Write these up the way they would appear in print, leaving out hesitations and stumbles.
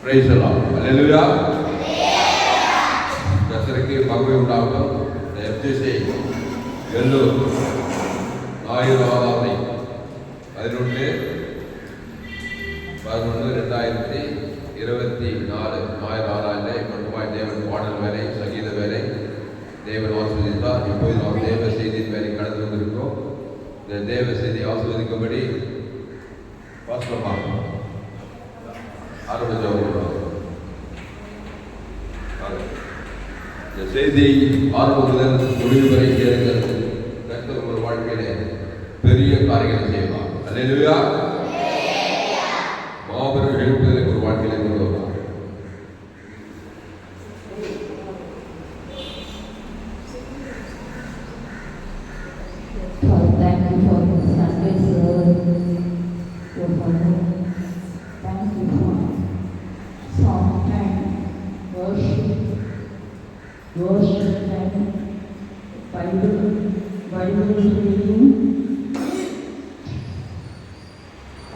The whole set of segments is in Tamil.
Praise the Lord. Hallelujah. கர்த்தருக்கு மகிமை உண்டாகட்டும். இந்த FGC எல்லூர் ஞாயிறு ஆராதனை 11/11/2024 ஞாயிறு ஆராதனை மட்டுமாய் தேவன் பாடல் வேலை, சங்கீத வேலை தேவன் ஆசீர்வதித்தார். இப்போது நாம் தேவ செய்தியின் வேலை கடந்து வந்திருக்கிறோம். இந்த தேவ செய்தி ஆசீர்வதிக்கும்படி பாஸ்டர் ஆரம்பிச்சோம். இந்த செய்தியை ஆரம்பம் முதல் முடிவு வரை கேளுங்கள். கர்த்தர் உங்கள் வாழ்க்கையிலே பெரிய காரியங்களை செய்வார். அல்லேலூயா. மாபெரும் எழுப்புதலை ஒரு வாழ்க்கையிலே கொண்டு வருவார்.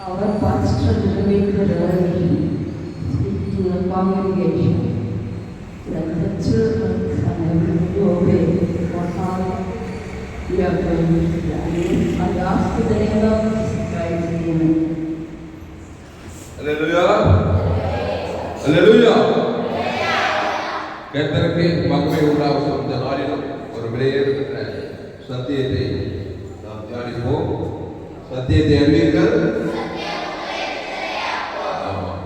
Our pastor regularly speak to the congregation. Let the children and everybody obey what all we are going to do. I ask the name of Christ. Amen. Hallelujah. Hallelujah. கர்த்தருக்கு மகிமை உண்டாகட்டும். இந்த நாளிலும் ஒரு விலையேறுகின்ற சத்தியத்தை நாம் தியானிப்போம். சத்தியத்தை அறிவீர்கள்.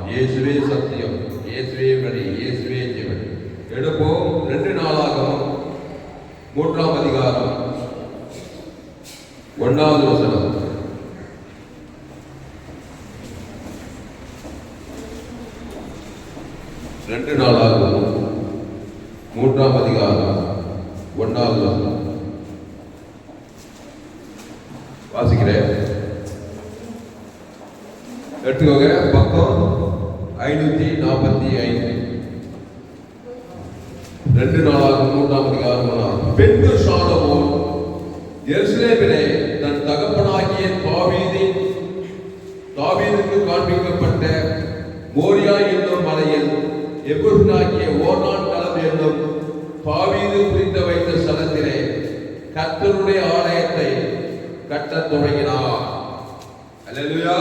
இயேசுவே சத்தியம், இயேசுவே வழி, இயேசுவே ஜீவன். எடுப்போம். 2 நாளாகமம் 3ஆம் அதிகாரம் 1வது வசனம். 2 நாளாகமம் 3ஆம் அதிகாரம் 1வது வசனம் வாசிக்கிறேன். எடுத்துக்கோங்க. பக்கம் 545. 2 நாளாகமம் 3ஆம் அதிகாரம். பின்பு சாலமோன் எருசலேமிலே தன் தகப்பனாகிய தாவீதுக்கு காண்பிக்கப்பட்ட மோரியா என்னும் மலையில் எபூசியனாகிய ஓர்னான் களம் என்னும் தாவீது குறித்து வைத்த ஸ்தலத்திலே கர்த்தருடைய ஆலயத்தை கட்டத் தொடங்கினார். அல்லேலூயா.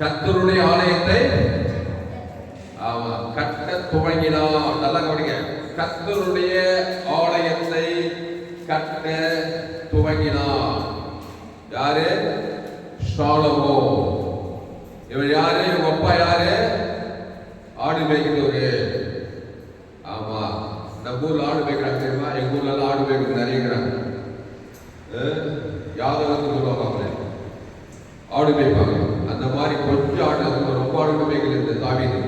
கர்த்தருடைய ஆலயத்தை கட்டத் துவங்கினார். நல்லா கவனிங்க. கர்த்தருடைய ஆலயத்தை கட்ட துவங்கினார். யாரு? சாலமோன். இவர் யாரு? இவங்க அப்பா யாரு? ஆடு மேய்க்கிறவரு. ஆமா, நம்ம ஊர்ல ஆடு மேய்க்கிறாங்க தெரியுமா? எங்க ஊர்ல எல்லாம் ஆடு மேய்க்கிறது நிறைய இருக்கிறாங்க. யாதவன்னு சொல்லுவாங்க, ஆடு மேய்ப்பாங்க. அந்த மாதிரி கொஞ்சம் ஆடு, ரொம்ப ஆடு மேய்க்கல இந்த தாவீது.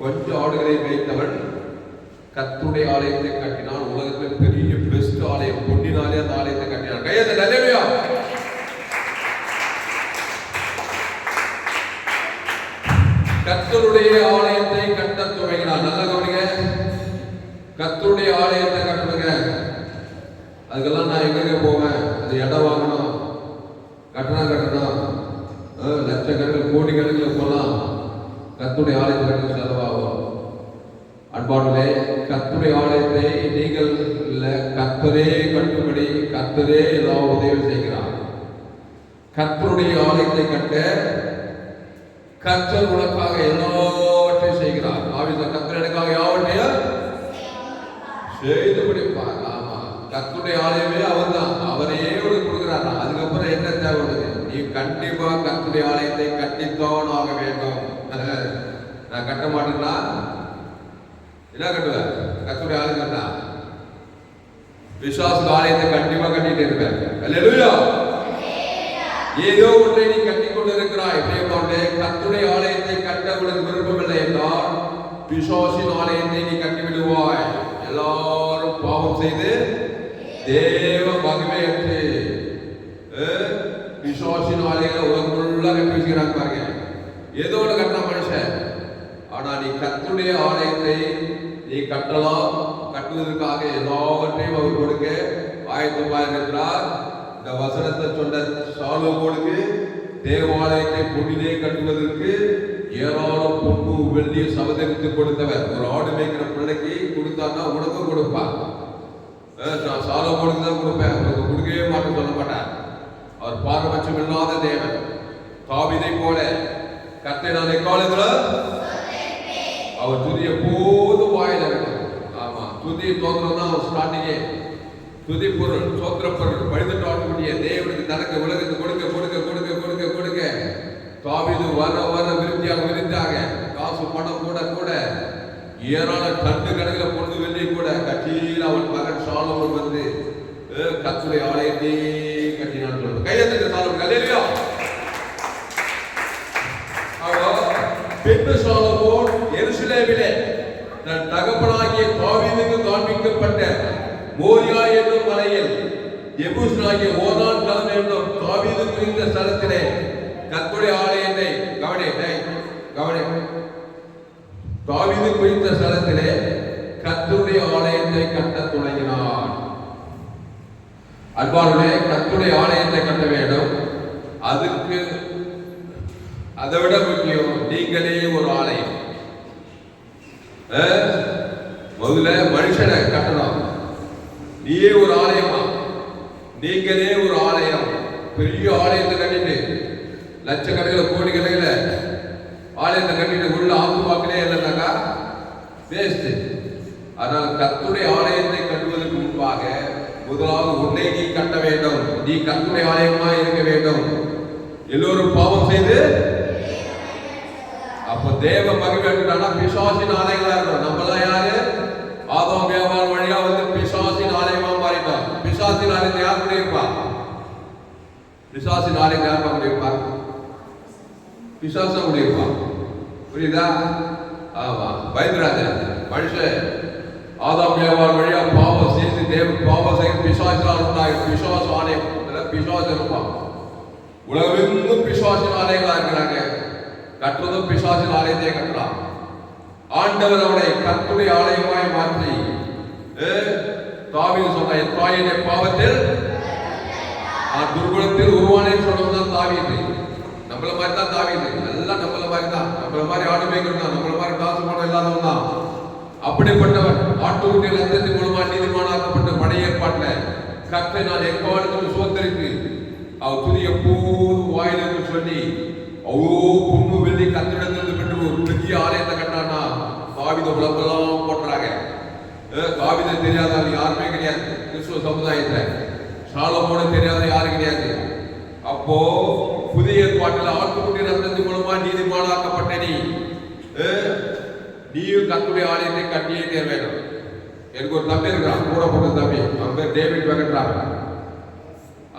கொஞ்சம் ஆடுகளை மேய்த்தவன் கர்த்தருடைய ஆலயத்தை கட்டினான். உலகத்தில் பெரிய பெஸ்ட் ஆலயம், பொன்னினாலே அந்த ஆலயத்தை கட்டினான். கையெழுத்து. அல்லேலூயா. கர்த்தருடைய ஆலயத்தை கட்டத் துவங்கினார். நல்லா கவனிங்க. கர்த்தருடைய ஆலயத்தை கட்டுங்க. அதுக்கெல்லாம் நான் எங்க போவேன்? அது இடம் வாங்கணும், கட்டணம் லட்சக்கணக்கில் கோடிக்கணக்கில் போகலாம். கர்த்தருடைய ஆலயத்தை கட்ட செலவாகும். அன்பானவர்களே, கர்த்தருடைய ஆலயத்தை நீங்கள் கர்த்தரே கட்டும்படி கர்த்தரே எல்லா உதவி செய்கிறார். கர்த்தருடைய ஆலயத்தை கட்ட கர்த்தர் உனக்காக எல்லாவற்றையும் செய்கிறார். கர்த்தர் எனக்காக யாவற்றையும் செய்து முடிப்பார். ஆமா, கர்த்தருடைய ஆலயமே அவர் தான். அவரையே உனக்கு கொடுக்கிறார். அதுக்கப்புறம் என்ன தேவை? நீ கண்டிப்பா கர்த்தருடைய ஆலயத்தை கட்டித்தான் ஆக வேண்டும். நான் கட்ட மாட்டேன்னா என்ன கட்டுவேன்? கர்த்தருடைய ஆலயம் கட்டா விசுவாச ஆலயத்தை கண்டிப்பா கட்டிட்டு இருப்பேன். அல்லேலூயா. ஏதோ ஒன்றை நீ கட்டிக் கொண்டிருக்கிறாய். கர்த்தருடைய ஆலயத்தை கட்ட உனக்கு விருப்பமில்லை என்றால் பிசாசின் ஆலயத்தை நீ கட்டி விடுவாய். எல்லாரும் பாவம் செய்து தேவ மகிமையற்று பிசாசின் ஆலயங்களை உலகமுள்ள கட்டி வச்சுக்கிறாங்க பாருங்க. ஏதோ ஒன்று கட்டின மனுஷன். ஆனா நீ கர்த்தருடைய ஆலயத்தை நீ கட்டலாம். கட்டுவதற்காக எல்லாவற்றையும் அவர் கொடுக்க ஆயத்தமாக இருக்கிறார். இந்த வசனத்தை சொன்ன சாலமோனுக்கு தேவாலயத்தை பொன்னிலே கட்டுவதற்கு ஏராளம் பொண்ணு வெள்ளியை சவதரித்து கொடுத்தவர். ஒரு ஆடு மேய்க்கிற பிள்ளைக்கு கொடுத்தான்னா உனக்கும் கொடுப்பார். நான் சாலமோனுக்கு தான் கொடுப்பேன், உங்களுக்கு கொடுக்கவே மாட்டேன் சொல்ல மாட்டேன். அவர் பாரபட்சம் இல்லாத தேவன். தாவீதை போல கர்த்தரை நான் எக்காலத்துல அவர் துதிய போது வாயில இருக்கும். ஆமா, துதி தோத்திரம் தான் அவர் ஸ்டார்டிங்கே. துதி பொருள், சோத்திர பொருள், பழுதுட்டு ஆட்டக்கூடிய தேவனுக்கு தனக்கு உலகத்தை கொடுக்க கொடுக்க கொடுக்க கொடுக்க கொடுக்க தாவீது வர வர விருத்தியாக காசு பணம் கூட கூட ஏராள டன்னு கணக்கில் பொண்ணு வெள்ளி கூட கட்சியில் அவன் மகன் சாலமோன் வந்து கர்த்தருடைய ஆலயத்தை கட்டினான் சொல்றது. கையெழுத்து சாலமோன் அல்லேலூயா. பின்பு சாலமோன் எருசலேமிலே தன் தகப்பனாகிய தாவீதுக்கு காண்பிக்கப்பட்ட மோரியா என்னும் மலையில் எபூஸ்னாகிய ஓனான் களம் என்னும் தாவீது குறித்த ஸ்தலத்திலே கர்த்தருடைய ஆலயத்தை கவனி தாவீது குறித்த ஸ்தலத்திலே கர்த்தருடைய ஆலயத்தை கட்டத் தொடங்கினார். அன்பானவர்களே, கர்த்தருடைய ஆலயத்தை கட்ட வேண்டும். அதுக்கு அதை விட முக்கியம், நீங்களே ஒரு ஆலயம். முதல்ல மனுஷனை கட்டணும். நீயே ஒரு ஆலயமா, நீங்களே ஒரு ஆலயம். பெரிய ஆலயத்தை கட்டிட்டு லட்சக்கணக்கில் கோடி கணக்கில் ஆலயத்தை கட்டிட்டு உள்ள ஆத்துமாக்களே இல்லைன்னாக்கா வேஸ்ட். ஆனால் கர்த்தருடைய ஆலயத்தை கட்டுவதற்கு முன்பாக முதலாவது உன்னை நீ கட்ட வேண்டும். நீ கர்த்தருடைய ஆலயமா இருக்க வேண்டும். எல்லோரும் பாவம் செய்து அப்ப தேவ மகிழ்ச்சினா பிசாசின் ஆலயங்களா இருக்கணும். நம்மளாம் யாரு? ஆதாம் ஏவாள் வழியா வந்து பிசாசின் ஆலயமா மாறிட்டோம். பிசாசின் ஆலயத்தை யார் பண்ணியிருப்பா? பிசாசின் ஆலயத்தை யார் பண்ணியிருப்பா? பிசாசம் பண்ணியிருப்பா. புரியுதா? ஆமா, பயந்துராஜ மனுஷன் ஆதாம் ஏவாள் வழியா பாவம் செய்து தேவ பாவம் செய்து பிசாசினால் உண்டாகும் பிசாச ஆலயம் பிசாசம் இருப்பான். உலகமெங்கும் பிசாசின் ஆலயங்களா இருக்கிறாங்க. கட்டுவதும் பிசாசின் ஆலயத்தை கட்டலாம். ஆண்டவர் அவனை கர்த்தருடைய ஆலயமாய் மாற்றி தாவீது சொன்ன என் தாயினை பாவத்தில் துர்குணத்தில் உருவானேன்னு சொன்னவன் தாவீது. நம்மள மாதிரி தான் தாவீது, எல்லாம் நம்மள மாதிரி தான். நம்மள மாதிரி ஆடு மேய்க்கிறோம் தான், நம்மள மாதிரி காசு பணம் இல்லாதவன் தான். அப்படிப்பட்டவன் ஆட்டுக்குட்டி ரத்தத்தின் மூலமா நீதிமானாக்கப்பட்ட பழைய ஏற்பாட்டில் கர்த்தரை நான் எக்காலத்துக்கு சோத்தரித்து அவர் துதிய போது வாயிலிருந்து சொல்லி அவ்வளோ பொண்ணு வெள்ளி கத்திடத்திலிருந்து பெற்று ஒரு பெரிய ஆலயத்தை கட்டானா தாவீத உலகெல்லாம் போட்டுறாங்க. தாவீதை தெரியாதவங்க யாருமே கிடையாது கிறிஸ்துவ சமுதாயத்துல. சாலமோனை தெரியாத யாரும் கிடையாது. அப்போ புதிய ஏற்பாட்டில் ஆட்டுக்குட்டி ரத்தத்தின் மூலமா நீதிமானாக்கப்பட்ட நீயும் கர்த்தருடைய ஆலயத்தை கட்டியே தீர வேண்டும். எனக்கு ஒரு தம்பி இருக்கிறான், கூட போட்ட தம்பி, அவன் பேர் டேவிட் வெங்கட்ராம.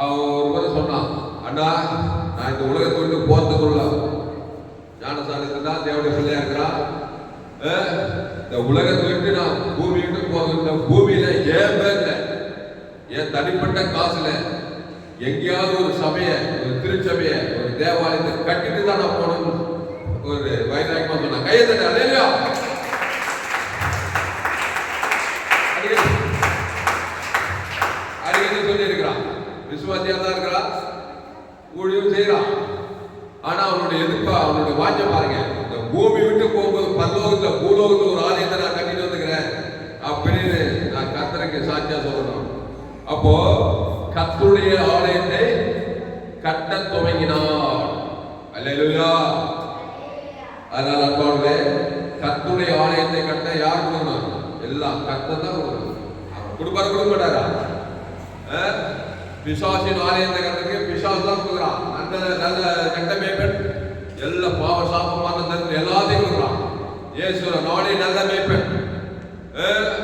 அவன் ஒரு முறை சொன்னான், அண்ணா நான் இந்த உலகத்தை விட்டு போறதுக்குள்ள ஞானசாலத்தில் தான் தேவனுடைய பிள்ளையா இருக்கிறான். இந்த உலகத்தை விட்டு நான் பூமி விட்டு போகிற பூமியில ஏன் பேர்ல என் தனிப்பட்ட காசுல எங்கேயாவது ஒரு சபைய, ஒரு திருச்சபைய, ஒரு தேவாலயத்தை கட்டிட்டு தான் நான் போனோம். ஒரு வைராக்கியமா சொன்னா கையை தட்ட அல்லேலூயா. அடிக்கடி சொல்லி இருக்கிறான், விசுவாசியா தான் இருக்கிறான், ஊழியம் செய்யறான். ஆனா அவனுடைய எதிர்ப்பா, அவனுடைய வாஞ்சம் பாருங்க. இந்த பூமி விட்டு போகும்போது பரலோகத்துல பூலோகத்துல ஒரு ஆலயத்தை நான் கட்டிட்டு வந்துக்கிறேன் அப்படின்னு நான் கர்த்தருக்கு சாட்சியா சொல்லணும். அப்போ கர்த்தருடைய ஆலயத்தை கட்ட துவங்கினார். அல்லேலூயா. அதனால அன்பானவர்களே, கர்த்தருடைய ஆலயத்தை கட்ட யார் கொடுக்கணும்? எல்லாம் கர்த்தர் தான் கொடுக்கணும். கொடுப்பாரு, கொடுக்க மாட்டாரா? பிசாசின் ஆலயத்தை கட்டத்துக்கு பிசாசு தான் கொடுக்குறான். நல்ல கட்ட மேய்ப்பன் எல்லா பாவ சாபமான தந்து எல்லாத்தையும் கொடுக்குறான். இயேசு நானே நல்ல மேய்ப்பன்,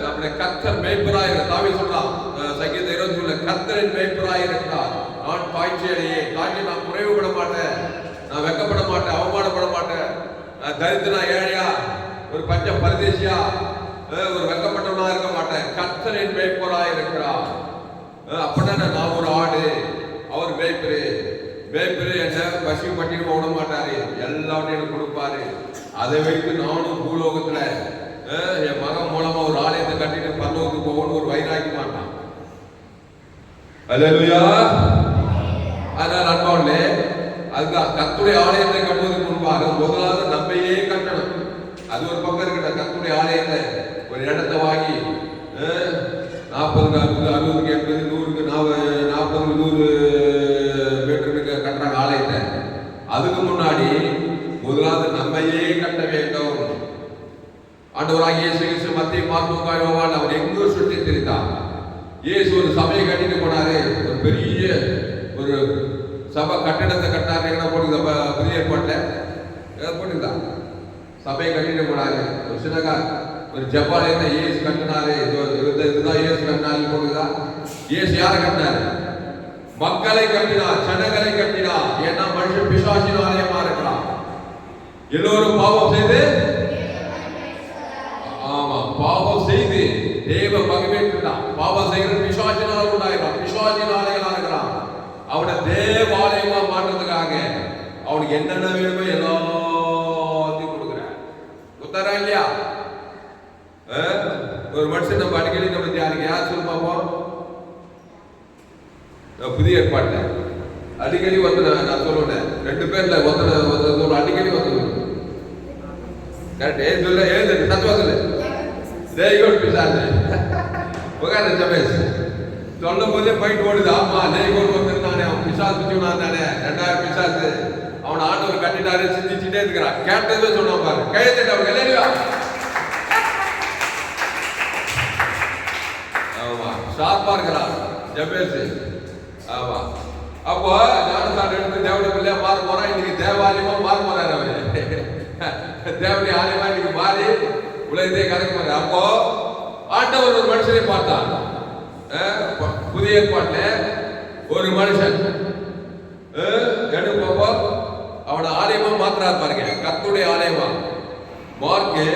நம்முடைய கர்த்தர் மேய்ப்பராய் தாவீது சொல்றான் சங்கீதம் 23 கர்த்தரின் மேய்ப்பராய் இருக்கிறார். நான் தாய்ச்சியடையே, தாய்ச்சி நான் குறைவுபட மாட்டேன், நான் வெக்கப்பட மாட்டேன், அவமானப்பட மாட்டேன், நான் தரித்திரனா ஏழையா ஒரு பஞ்ச பரதேசியா ஒரு வெக்கப்பட்டவனா இருக்க மாட்டேன். கர்த்தரின் மேய்ப்பராய் இருக்கிறார். அப்படின்னா நான் ஒரு ஆடு, அவர் மேய்ப்பரு. மேய்ப்பரு என்ன பசி பட்டியல் ஓட மாட்டாரு, எல்லாத்தையும் எனக்கு கொடுப்பாரு. அதை வைத்து நானும் பூலோகத்துல என் மகன் மூலமா ஒரு ஆலயத்தை கட்டிட்டு பரலோகத்துக்கு போகணும்னு ஒரு வைராக்கி மாட்டான். அல்லேலூயா. அதனால அன்பானவர்களே, அதுதான் கர்த்தருடைய ஆலயத்தை கட்டுவதற்கு முன்பாக முதலாவது நம்மையே கட்டணும். அது ஒரு பக்கம் இருக்கட்ட. கர்த்தருடைய ஆலயத்தை ஒரு இடத்தை வாங்கி 40, 60, 80, 100, 40, 100 மீட்டருக்கு கட்டுறாங்க ஆலயத்தை. அதுக்கு முன்னாடி முதலாவது நம்மையே கட்ட வேண்டும். ஆண்டவராகிய இயேசு கிறிஸ்து மத்திய மார்க்கு யோவான் அவர் எங்கும் சுற்றி திரிந்தார். இயேசு ஒரு சபையை கட்டிட்டு போனாரு. ஒரு பெரிய ஒரு சபை கட்டிடத்தை கட்டினாரு. என்ன போட்டுங்க புதிய ஏற்பாட்டில் போட்டுதான் சபையை கட்டிட்டு போனாரு. ஒரு சின்னகா ஒரு ஜப்பாலயத்தை இயேசு கட்டினாரு. இதுதான் இயேசு கட்டினாரு போட்டுதான். இயேசு யாரை கட்டினாரு? மக்களை கட்டினார், ஜனங்களை கட்டினார். ஏன்னா மனுஷன் பிசாசின் ஆலயமா இருக்கிறான். எல்லோரும் பாவம் செய்து பாவம் செய்து தேவ மகிமைக்குதான். பாவம் செய்கிற பிசாசினால் உண்டாகிறான். பிசாசின் ஆலயமா இருக்கிறான். அவனை தேவாலயமா மாற்றத்துக்காக அவனுக்கு என்னென்ன வேணுமோ எல்லாத்தையும் கொடுக்குறான். குத்தாரா இல்லையா? ஒரு மனுஷன் நம்ம அடிக்கடி நம்ம யாருக்கு யார் சொல்லி பார்ப்போம்? புதிய ஏற்பாட்டுல அடிக்கடி ஒருத்தர் நான் சொல்லுவேன். 2 பேர்ல ஒருத்தர் அடிக்கடி ஒருத்தர் கரெக்ட் சொல்ல எழுது தத்துவா சொல்லு. தேய்கோட் பிசாசு உட்கார ஜமேஷ் சொல்லும் போதே போயிட்டு ஓடுது. ஆமா தேய்கோட் வந்திருந்தானே, அவன் பிசாசு பிடிச்சுனான் தானே, 2000 பிசாசு அவனை ஆண்டவர் கட்டிட்டாரு. சிந்திச்சுட்டே இருக்கிறான். கேட்டதே சொன்னான் பாரு. கையெழுத்து அவங்க எல்லாரும் ஆமா ஷார்ப்பா இருக்கிறான் ஜமேஷ். ஆமா அப்போ ஞானசான் எடுத்து தேவடைய பிள்ளையா மாற போறான். இன்னைக்கு தேவாலயமா மாற போறாரு. அவரு தேவடைய ஆலயமா இன்னைக்கு மாறி உலகத்தை கலக்க போறாரு. அப்போ ஆண்டவர் ஒரு மனுஷனை பார்த்தார். புதிய ஏற்பாட்டுல ஒரு மனுஷன் எடுப்பப்போ அவனை ஆலயமா மாத்திராரு பாருங்க. கர்த்தருடைய ஆலயமா. மார்க்கு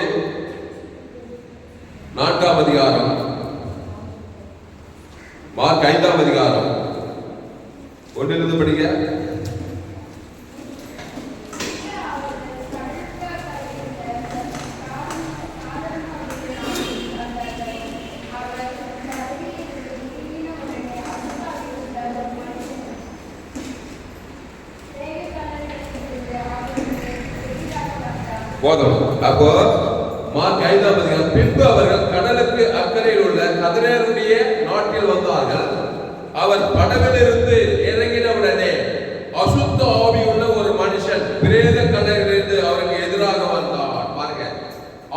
4ஆம் அதிகாரம், மார்க் 5ஆம் அதிகாரம் 1 படிங்க. போதும். அப்போ மார்க் 5ஆம் அதிகாரம். பின்பு அவர்கள் கடலுக்கு அக்கறையில் உள்ள கதரேருடைய நாட்டில் வந்தார்கள். அவர் படவிலிருந்து இறங்கினவுடனே அசுத்த ஆவி உள்ள ஒரு மனுஷன் பிரேத கடையிலிருந்து அவருக்கு எதிராக வந்தார். பாருங்க,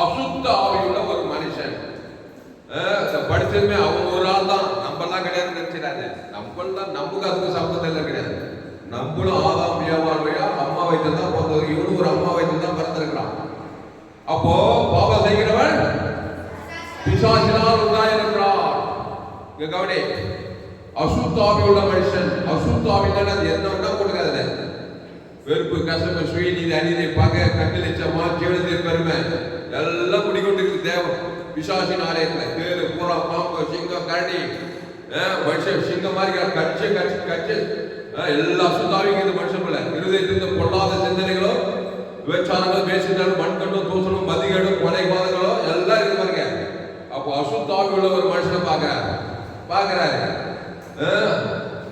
அசுத்த ஆவி உள்ள ஒரு மனுஷன். படிச்சதுமே அவங்க ஒரு ஆள் தான், நம்மெல்லாம் கிடையாது நினைச்சிடாது. நம்மளாம் நமக்கு அதுக்கு சம்பந்தம் இல்லை கிடையாது. நம்மளும் ஆதாம் வியாபாரியா அம்மா வயிற்று தான் பிறந்தது. இவனும் ஒரு அம்மா வயிற்று தான் பிறந்திருக்கிறான். அப்போ பாவம் செய்கிறவன் பிசாசினால் உண்டாயிருக்கிறான். இங்க கவனி, அசுத்தாவி உள்ள மனுஷன். அசுத்தாவின்னா அது என்ன கொடுக்காது. வெறுப்பு, கசப்பு, சுயநீதி, அநீதி, பகை, கட்டளிச்சமா, ஜீவனத்தை பெருமை எல்லாம் குடிக்கொண்டு தேவன் பிசாசின் ஆலயத்துல தேரு, பூரா, பாம்பு, சிங்கம், கரடி, மனுஷன் சிங்கம் மாதிரி கட்சி கட்சி கட்சி எல்லா சுத்தாவிக்கு மனுஷன் போல இருதயத்திலிருந்து பொல்லாத சிந்தனைகளோ, விபச்சாரங்களும், பேசினாலும், மண்கண்டும், தூசணும், மதிகளும், கொலைபாதங்களும் எல்லாம் இருக்கு பாருங்க. அப்போ அசுத்தாவி உள்ள ஒரு மனுஷனை பாக்குறாரு.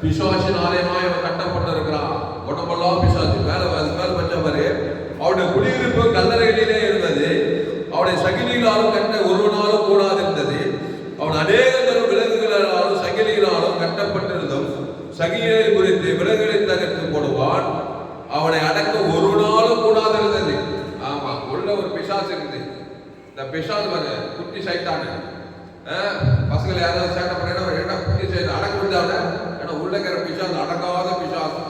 பிசாசின் ஆலயமாய் அவன் கட்டப்பட்டு இருக்கிறான். உடம்பெல்லாம் பிசாசு மேல பஞ்ச மாதிரி. அவனுடைய குடியிருப்பு கல்லறைகளிலே இருந்தது. அவனுடைய சகிலிகளாலும் கட்ட ஒருவனாலும் கூடாது இருந்தது. அவன் அநேக தரம் விலங்குகளாலும் சகிலிகளாலும் கட்டப்பட்டிருந்தும் சகிலை குறித்து விலங்குகளை தகர்த்து போடுவான். அவனை அடக்க ஒரு நாளும் கூடாது இருந்தது. ஆமா, உள்ள ஒரு பிசாசு இருக்குது. இந்த பிசாசு பாருங்க, குட்டி சைத்தான பசங்களை யாராவது சேட்டை பண்ணா குட்டி சைத்தான் அடக்க முடியாத. ஏன்னா உள்ள இருக்கிற பிசாசு அடங்காத பிசாசு.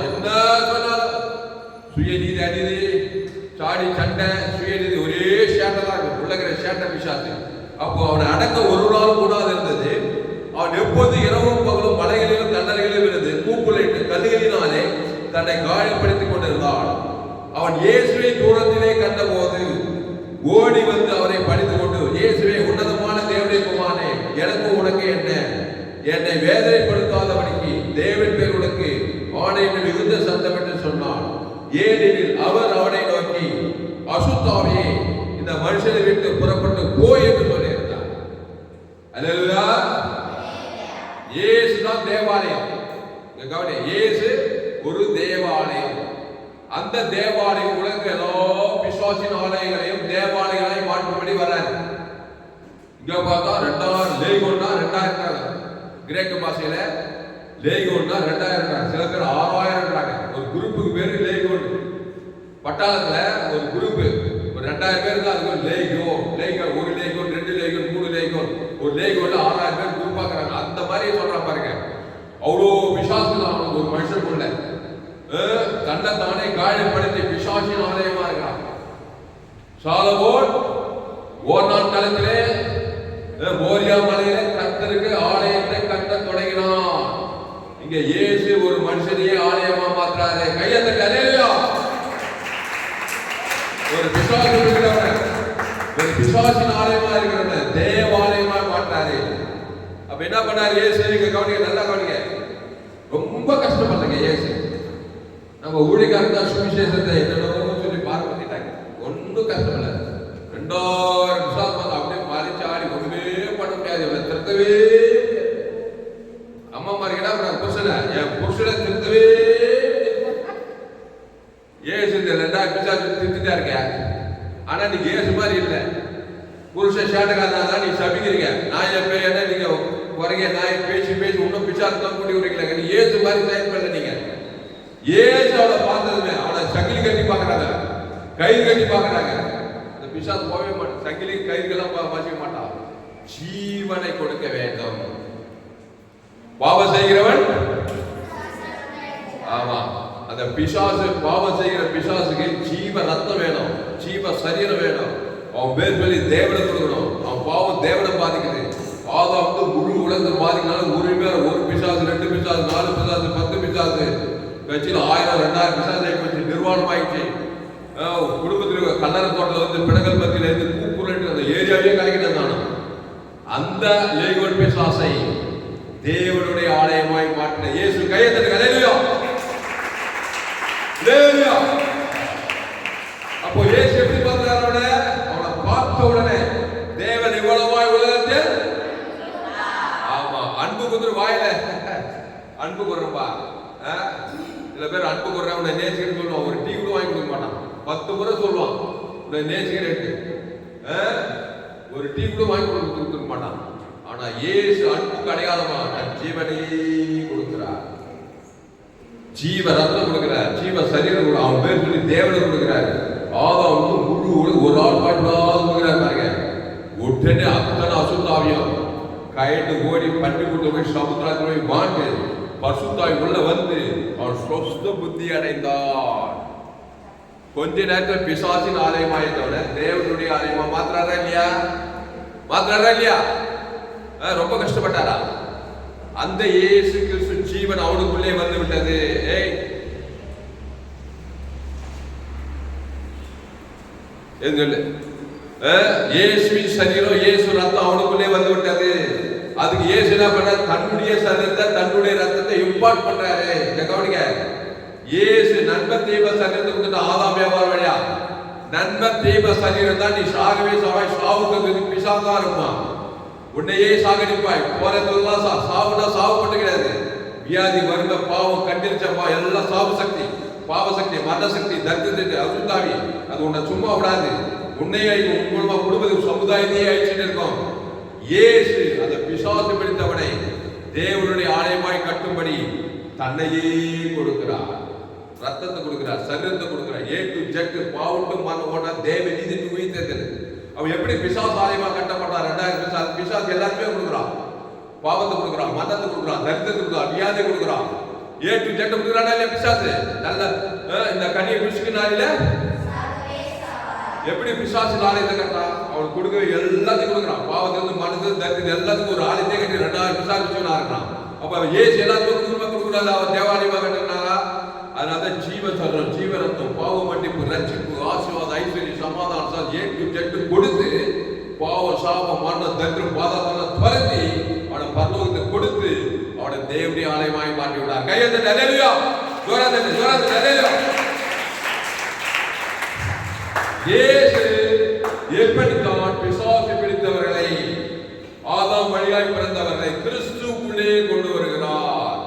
என்ன சொன்னாலும் சுயநீதி, அநீதி, சாடி, சண்டை, சுயநீதி, ஒரே சேட்டை தான் இருக்கு. உள்ள இருக்கிற சேட்டை பிசாசு. அப்போ அவனை அடக்க ஒரு நாளும் கூடாது இருந்தது. அவன் எப்போது இரவும் பகலும் மலைகளிலும் கல்லறைகளிலும் இருந்து கூக்குலைட்டு கல்லுகளினாலே தன்னை காயப்படுத்திக் கொண்டிருந்தான். அவன் இயேசுவை தூரத்திலே கண்டபோது ஓடி வந்து அவரை படித்துக் கொண்டு, இயேசுவே, உன்னதமான தேவனுடைய குமாரனே, எனக்கு உனக்கு என்ன? என்னை வேதனைப்படுத்தாதபடிக்கு தேவன் பேர் உனக்கு ஆணை என்று மிகுந்த சத்தம் என்று சொன்னான். ஏனெனில் அவர் அவனை நோக்கி, அசுத்தாவியே, இந்த மனுஷனை விட்டு புறப்பட்டு போய் என்று சொல்லியிருந்தார். அல்லேலூயா. இயேசு தான் தேவாலயம். கவனி, இயேசு ஒரு அந்த தேவாலயம் உலக எல்லா பிசாசின் ஆலயங்களையும் தேவாலயங்களையும் மாற்றும்படி வராது. இங்க பார்த்தா 2000 லேகோன்னா 2000 கிரேக்க பாஷையில லேகோன்னா 2000, சில பேர் 6000. ஒரு குரூப்புக்கு பேரு லேகோன். பட்டாளத்துல ஒரு குரூப் ஒரு 2000 பேர் தான். அதுக்கு லேகோன், ஒரு லேகோன், 2 லேகோன், 3 லேகோன். ஒரு லேகோன்ல 6000 பேர் குரூப் ஆக்குறாங்க. அந்த மாதிரி சொல்ற பாருங்க. அவ்வளோ பிசாசு தான் ஒரு மனுஷனுக்குள்ள தன்னை தானே காயப்படுத்தி பிசாசின் ஆலயமா இருக்கிறான். சாலமோன் ஓர்நான் காலத்திலே மோரியா மலையில கர்த்தருக்கு ஆலயத்தை கட்ட தொடங்கினான். இங்க இயேசு ஒரு மனுஷனையே ஆலயமா மாத்துறாரு. கையத்தை கலையா ஒரு பிசாசு இருக்கிறவன், ஒரு பிசாசின் ஆலயமா இருக்கிறவன் தேவாலயமா மாற்றாரு. அப்ப என்ன பண்ணாரு இயேசு? இங்க கவனிங்க, நல்லா கவனிங்க. ரொம்ப கஷ்டப்பட்டாங்க இயேசு. நம்ம ஊழியக்காரங்க தான் சுவிசேஷத்தை என்னென்னமோ சொல்லி பார்க்க பண்ணிட்டாங்க. ஒன்றும் கஷ்டப்படல. 2000 விசுவாசம் அப்படியே மறைச்சாடி ஒண்ணுமே பண்ண முடியாது. இவனை திருத்தவே அம்மா மாறிக்கிட்டா என் புருஷனை திருத்தவே ஏசு இந்த 2000 பிசாசு திருத்திட்டா இருக்க. ஆனா நீங்க ஏசு மாதிரி இல்லை. புருஷன் சேட்டக்காரனா நீ சபிக்கிறீங்க. நான் என் என்ன நீங்க வரீங்க, நான் பேசி இன்னும் பிசாசு தான் கூட்டி விடுறீங்களா? நீ ஏசு மாதிரி செயல் பண்ணல. நீங்க ஏசு அவளை பார்த்ததுமே அவளை சங்கிலி கட்டி பாக்குறாங்க, கயிறு கட்டி பாக்குறாங்க. அந்த பிசாசு போகவே மாட்டான். சங்கிலி கயிறுகள்லாம் வாசிக்க மாட்டான். ஜீவனை கொடுக்க வேண்டும். பாவம் செய்கிறவன், ஆமா, அந்த பிசாசு பாவம் செய்கிற பிசாசுக்கு ஜீவ ரத்தம் வேணும், ஜீவ சரீரம் வேணும். அவன் பேர் சொல்லி தேவனை கொடுக்கணும். அவன் பாவம் தேவனை பாதிக்குது. பாதம் முழு உலகத்தை பாதிக்கனாலும் ஒரு பிசாசு, 2 பிசாசு, 4 பிசாசு, 10 பிசாசு கட்சியில் 1000 2000 பிசாசு நிர்வாணம் ஆயிடுச்சு. குடும்பத்தில் கல்லறை தோட்டத்தில் பிணங்கள் மத்தியில் இருந்து கூப்புரட்டு அந்த ஏரியாவே கலக்கிட்டு அந்த லேகோன் பிசாசை தேவனுடைய ஆலயமாய் மாற்றின இயேசு. கையத்தட்டு ஹல்லேலூயா. ஹல்லேலூயா. அப்போ இயேசு எப்படி பார்த்தாரு? அவனை பார்த்த உடனே தேவன் இவ்வளவாய் உலகத்தில், ஆமா, அன்பு குதிரை வாயில அன்பு குறப்பா. சில பேர் அன்பு குறேன் உன்னை நேசிக்கிறேன்னு சொல்லுவான். ஒரு டீ கூட வாங்கி கொடுக்க மாட்டான். 10 முறை சொல்லுவான் உன்னை நேசிக்கிறேன்ட்டு. ஒரு டீ கூட வாங்கி கொடுக்க மாட்டான். ஆனா இயேசு அன்புக்கு அடையாளமா தன் ஜீவனையே கொடுக்கிறார். ஜீவ ரத்தம் கொடுக்கிறார், ஜீவ சரீரம். அவன் பேர் சொல்லி தேவனை கொடுக்கிறார். ஆதாம் முழு ஒரு ஆள் பாட்டுதான் கொடுக்கிறார் பாருங்க. உடனே அத்தனை அசுத்தாவியம் கயண்டு ஓடி பட்டி கூட்ட போய் சமுத்திரத்தில் போய் மாண்டு பசுத்தாய் உள்ள வந்து அவன் சொஸ்த புத்தி அடைந்தான். கொஞ்ச நேரத்தில் பிசாசின் ஆலயமாயிட்டவன தேவனுடைய ஆலயமா மாத்திராரா இல்லையா? மாத்திராரா இல்லையா? ரொம்ப கஷ்டப்பட்டாரா? அந்த இயேசு கிறிஸ்து ஜீவன் அவனுக்குள்ளே வந்து விட்டது. இயேசுவின் சரீரம், இயேசு ரத்தம் அவனுக்குள்ளே வந்து விட்டது. அதுக்கு இயேசு என்ன பண்ண? தன்னுடைய சரீரத்தை, தன்னுடைய ரத்தத்தை இம்பார்ட் பண்றாரு. கவனிங்க, இயேசு நன்மை தீப சரீரத்தை கொடுத்துட்டு ஆதாம் வியாபாரம் வழியா நன்மை தீப சரீரம் தான். நீ சாகவே சாவாய், சாவுக்கு பிசாசா இருக்குமா? உன்னையே சாகடிப்பாய். போறதெல்லாம் சாவுனா சாவுப்பட்டு கிடையாது. வியாதி, வறுமை, பாவம், கண்டிருச்சப்பா எல்லாம் சாவு சக்தி, பாவ சக்தி, மரண சக்தி, தரித்திரத்தை, அசுத்தாவி. அது உன்னை சும்மா விடாது. உன்னையே மூலமா குடும்ப சமுதாயத்தையே அழிச்சுட்டு இருக்கும். இயேசு அந்த பிசாசு பிடித்தவனை தேவனுடைய ஆலயமாய் கட்டும்படி தன்னையே கொடுக்கிறார். ரத்தத்தை கொடுக்கிறார், சரீரத்தை கொடுக்கிறார். ஏ டு ஜெட் பாவுட்டு மன தேவ நீதி உயிர்த்தது. அவன் எப்படி பிசாசு ஆலயமா கட்டப்பட்டார்? 2000 பிசாசு எல்லாருமே கொடுக்குறான். பாவத்தை கொடுக்குறான், மரணத்தை கொடுக்குறான், தரித்திரத்தை கொடுக்குறான், வியாதியை கொடுக்குறான். ஏ டு ஜெட் கொடுக்குறானா இல்லையா பிசாசு? நல்ல இந்த கனியை பிசுக்கினால எப்படி பிசாசு ஆலயத்தை கட்டுறான்? அவன் கொடுக்க எல்லாத்தையும் கொடுக்குறான். பாவத்திலிருந்து மனதிலிருந்து தரித்திரம் எல்லாத்துக்கும் ஒரு ஆலயத்தை கட்டி 2000 பிசாசு இருக்கான். அப்ப ஏசு எல்லாத்துக்கும் கொடுக்கூடாது. அவன் தேவாலயமா கட்டுறாங்க. அதனால ஜீவன் சொல்றோம், ஜீவனத்துவம், பாவ மன்னிப்பு, ரட்சிப்பு, ஆசீர்வாதம், ஐஸ்வர்யம், சமாதானம் ஏ டு ஜெட் கொடுத்து பாவம், சாபம், மரணம், தரித்திரம், பாதாளம் துரத்தி அவனை பரலோகத்தை கொடுத்து அவனை தேவனுடைய ஆலயமாய் மாற்றி விட்டார். கையெழுத்து ஹல்லேலூயா. ஜோராதே ஜோராதே ஹல்லேலூயா. இயேசு எப்படித்தான் பிசாசு பிடித்தவர்களை, ஆதாம் வழியாய் பிறந்தவர்களை கிறிஸ்துவுக்குள்ளே கொண்டு வருகிறார்.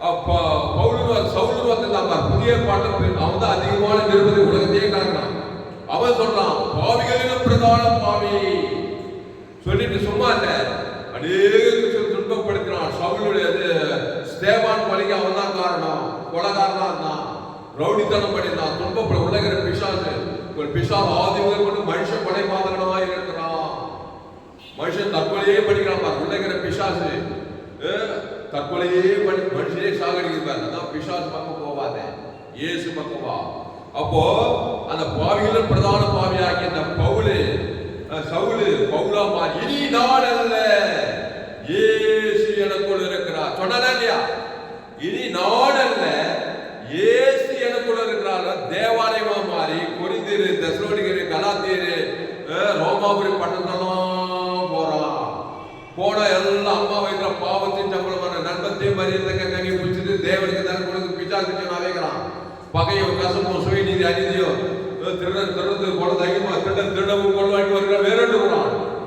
அப்பா பவுல் சவுல் வந்து புதிய பாட்டு அவன் தான் அதிகமான நிருபதி உலகத்தையே கலக்கிறான். அவன் சொல்றான் பாவிகளிலும் பிரதான பாவி சொல்லிட்டு சும்மா இல்ல, அநேக துன்பப்படுத்தினான். சவுளுடைய ஸ்தேவான் பலிக்கு அவன் தான் காரணம், கொலைகாரனா இருந்தான், ரவுடித்தனம் பண்ணினான், துன்பப்பட உலகிற பிசாசு. ஒரு பிசாசு ஆதி முதல் கொண்டு மனுஷன் கொலை பாதகனா இருக்கிறான். மனுஷன் தற்கொலையே பண்ணிக்கிறான். உலகிற பிசாசு தற்கொலையே பண்ணி மனுஷனே சாகடிக்கிறார். அதான் பிசாசு பக்கம் போவாத, இயேசு பக்கம் வா. அப்போ அந்த பாவிகளும் பிரதான பாவியாகி அந்த சவுலு பவுலா மாறி இனி நான் அல்ல இயேசு எனக்குள் இருக்கிறார் சொன்னாரா இல்லையா? இனி நான் அல்ல இயேசு எனக்குள் இருக்கிறார். தேவாலயமா மாறி கொரிந்தியரு, தெசலோனிக்கரு, கலாத்தியரு, ரோமாபுரி பட்டணத்தெல்லாம் போறான். போனா எல்லாம் அம்மா வைக்கிற பாவத்தின் சம்பளமான நண்பத்தையும் மரியத்தக்க கனி பிடிச்சிட்டு தேவனுக்கு தன் கொடுத்து பிச்சாக்கு வைக்கிறான். பகையோ கசமோ சுயநீதி அநீதியோ திருடன் திருடு கொலை தைரியமா திருடன் திருடவும் கொள்வாய்க்கு வருகிற வேறொன்று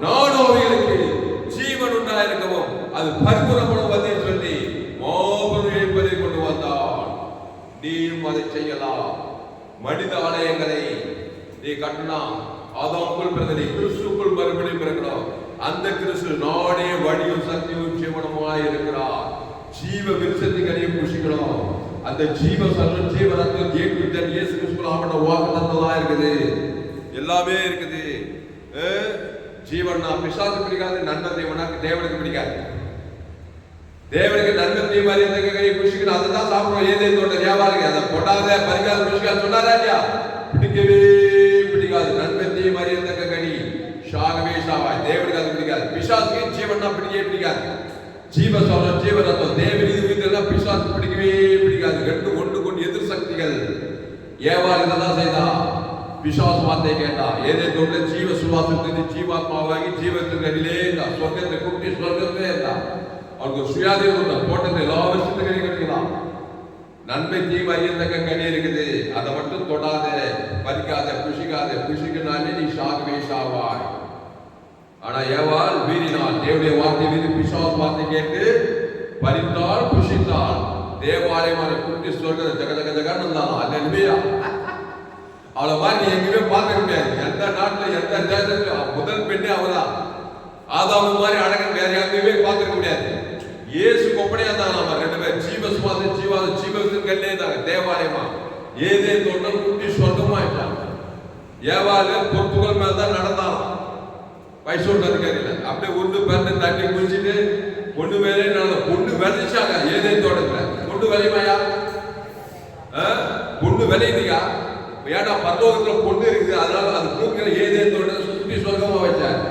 நானோ அவைகளுக்கு ஜீவன் உண்டாயிருக்கவும் அது பரிபூரணப்படும் வந்தே சொல்லி மாபெரும் என்பதை கொண்டு வந்தான். நீயும் அதை செய்யலாம். மனித ஆலயங்களை நீ கட்டினா அதாக்குள் பிறந்தனை கிறிஸ்துக்குள் மறுபடியும் பிறக்கணும். அந்த கிறிஸ்து நானே வழியும் சத்தியமும் ஜீவனமாய் இருக்கிறார். ஜீவ விருசத்திகளையும் புஷிக்கணும். அந்த ஜீவ சர்வ ஜீவ ரத்தம் கேட்கிட்ட இயேசு கிறிஸ்துவின் ஆவண வாக்குத்தத்தம்லாம் இருக்குது, எல்லாமே இருக்குது. ஜீவன் பிசாசு பிடிக்காது, நன்மை உனக்கு தேவனுக்கு பிடிக்காது. தேவனுக்கு நன்மை மரியாதை புஷிக்கணும். அதை தான் சாப்பிடுவோம். ஏதே தோட்ட வியாபாரிங்க அதை கொண்டாத பறிக்காத புஷிக்காது சொன்னாரா இல்லையா? பிடிக்கவே பிடிக்காது. நன்மை மரியாதை கனி ஷாகவே ஷாவாய். தேவனுக்கு அது பிடிக்காது. பிசாசுக்கு ஜீவன் தான் பிடிக்கவே பிடிக்காது. ஜீவ சொல்ற ஜீவ ரத்தம் தேவன் இது இதெல்லாம் பிசாசு பிடிக்கவே பிடிக்காது. ரெண்டு ஒன்று கொண்டு எதிர் சக்திகள். ஏவாள் இதெல்லாம் செய்தா, பிசாசு வார்த்தை கேட்டா. ஏதே தோட்ட ஜீவ சுவாசத்திற்கு ஜீவாத்மாவாகி ஜீவத்திற்கு அடியிலே இருந்தா. சொர்க்கத்தை கூட்டி சொர்க்கத்திலே இருந்தா. அவருக்கு சுயாதீனம் போட்டது எல்லா வருஷத்துக்கு கனி கிடைக்கலாம். நன்மை தீமை அறியத்தக்க கனி இருக்குது. அதை மட்டும் தொடாத, பறிக்காத, புஷிக்காத. புஷிக்கினாலே நீ ஷாகவே ஷாவாய். ஆனா ஏவாள் மீறினாள். தேவனுடைய வார்த்தை மீது பிசாசு வார்த்தை கேட்டு பறித்தாள், புஷித்தாள். தேவாலயமான கூட்டி சொர்க்கத்தை ஜக ஜக ஜகான்னு இருந்தாலும் அல்லேலூயா. அவளை மாதிரி நீ எங்கேயுமே பார்க்க முடியாது. எந்த நாட்டுல எந்த தேசத்துல முதல் பெண்ணே அவதான். ஆதாமு மாதிரி அழகன் வேற எங்கேயுமே பார்க்க முடியாது. இயேசு கொப்பனையா தான் நாம ரெண்டு பேர் ஜீவ சுவாசம் ஜீவத்தின் கல்லே இருந்தாங்க. தேவாலயமா ஏதே தோட்டம் கூட்டி சொர்க்கமா ஆயிட்டாங்க. ஏவாளு பொறுப்புகள் மேல்தான் நடந்தான். வயசோட்டு அதிகாரியில அப்படியே உருண்டு பிறந்து தண்ணி குடிச்சிட்டு பொண்ணு வேலையே நடந்த பொண்ணு விளைச்சாங்க. ஏதே தோட்டத்துல பொண்ணு விளையுமாயா? பொண்ணு விளையுதுயா? ஏன்னா பரலோகத்துல பொண்ணு இருக்குது. அதனால அது பூக்கிற ஏதே தோட்டத்தை சுற்றி சொர்க்கமா வச்சார்.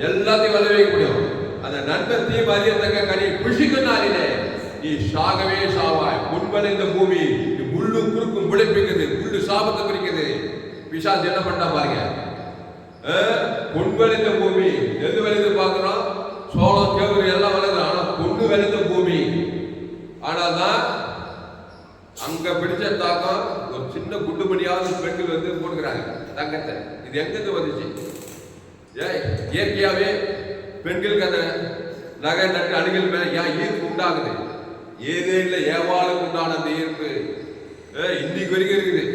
எல்லாத்தையும் விளை வைக்க முடியும். அந்த நன்மை தீமை அறியத்தக்க கனி புஷிக்குனாலே நீ சாகவே சாவாய். முன்வளைந்த பூமி முள்ளு குறுக்கும் விளைப்பிக்குது, முள்ளு சாபத்தை குறிக்குது. பிசாசு என்ன பண்ணா பாருங்க. பொன் விளைந்த பூமி எது விளைந்து பார்க்கிறோம்? சோளம் கேவுரு எல்லாம் விளையுது. ஆனா பொண்ணு விளைந்த பூமி. ஆனாதான் அங்க பிடிச்ச தாக்கம் ஒரு சின்ன குண்டுபடியாவது பெண்கள் வந்து போட்டுக்கிறாங்க தங்கத்தை. இது எங்கிருந்து வந்துச்சு? இயற்கையாவே பெண்களுக்கு அந்த நகை நட்டு அணிகள் மேல ஏன் ஈர்ப்பு உண்டாகுது? ஏதே இல்லை. ஏவாளுக்கு உண்டான அந்த ஈர்ப்பு இன்னைக்கு வரைக்கும் இருக்குது.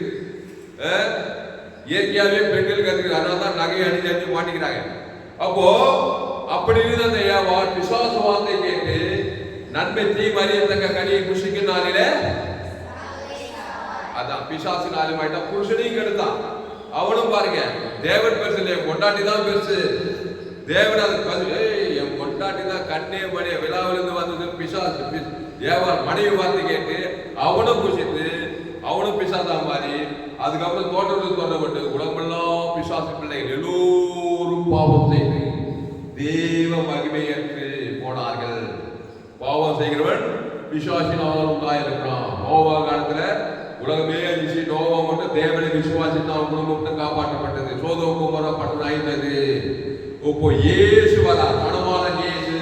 இயற்கையாவே பெண்களுக்கு அதுக்கு அதனால்தான் நகையை அணிஞ்சு அணிஞ்சு மாட்டிக்கிறாங்க. அப்போ அப்படி இருந்து அந்த ஏவாள் பிசாசு வார்த்தை கேட்டு நன்மை தீமை அறியத்தக்க கனியை புஷிக்கினாலே அதான் பிசாசு நாலுமாயிட்டா. புருஷனையும் கெடுத்தான். அவனும் பாருங்க தேவன் பெருசு இல்லை, கொண்டாட்டி தான் பெருசு. தேவன் அது என் கொண்டாட்டி தான் கண்ணே மணிய விழாவிலிருந்து வந்தது பிசாசு. ஏவாள் மனைவி வார்த்தை கேட்டு அவனும் புஷித்து அவனும் பிசாசா மாறி அதுக்கப்புறம் தோட்டத்தில் தோட்டப்பட்டு உலகமெல்லாம் பிசாசு பிள்ளைகள் எல்லோரும் பாவம் செய்து தேவ மகிமையற்று போனார்கள். பாவம் செய்கிறவன் பிசாசினால் உண்டாயிருக்கிறான். நோவா காலத்துல உலகமே அழிச்சு நோவா மட்டும் தேவனை விசுவாசித்தான் குடும்பத்தை காப்பாற்றப்பட்டது. சோதோம் குமரா பட்டணம் ஆயிட்டது. இப்போ இயேசு வரா, கனமான இயேசு.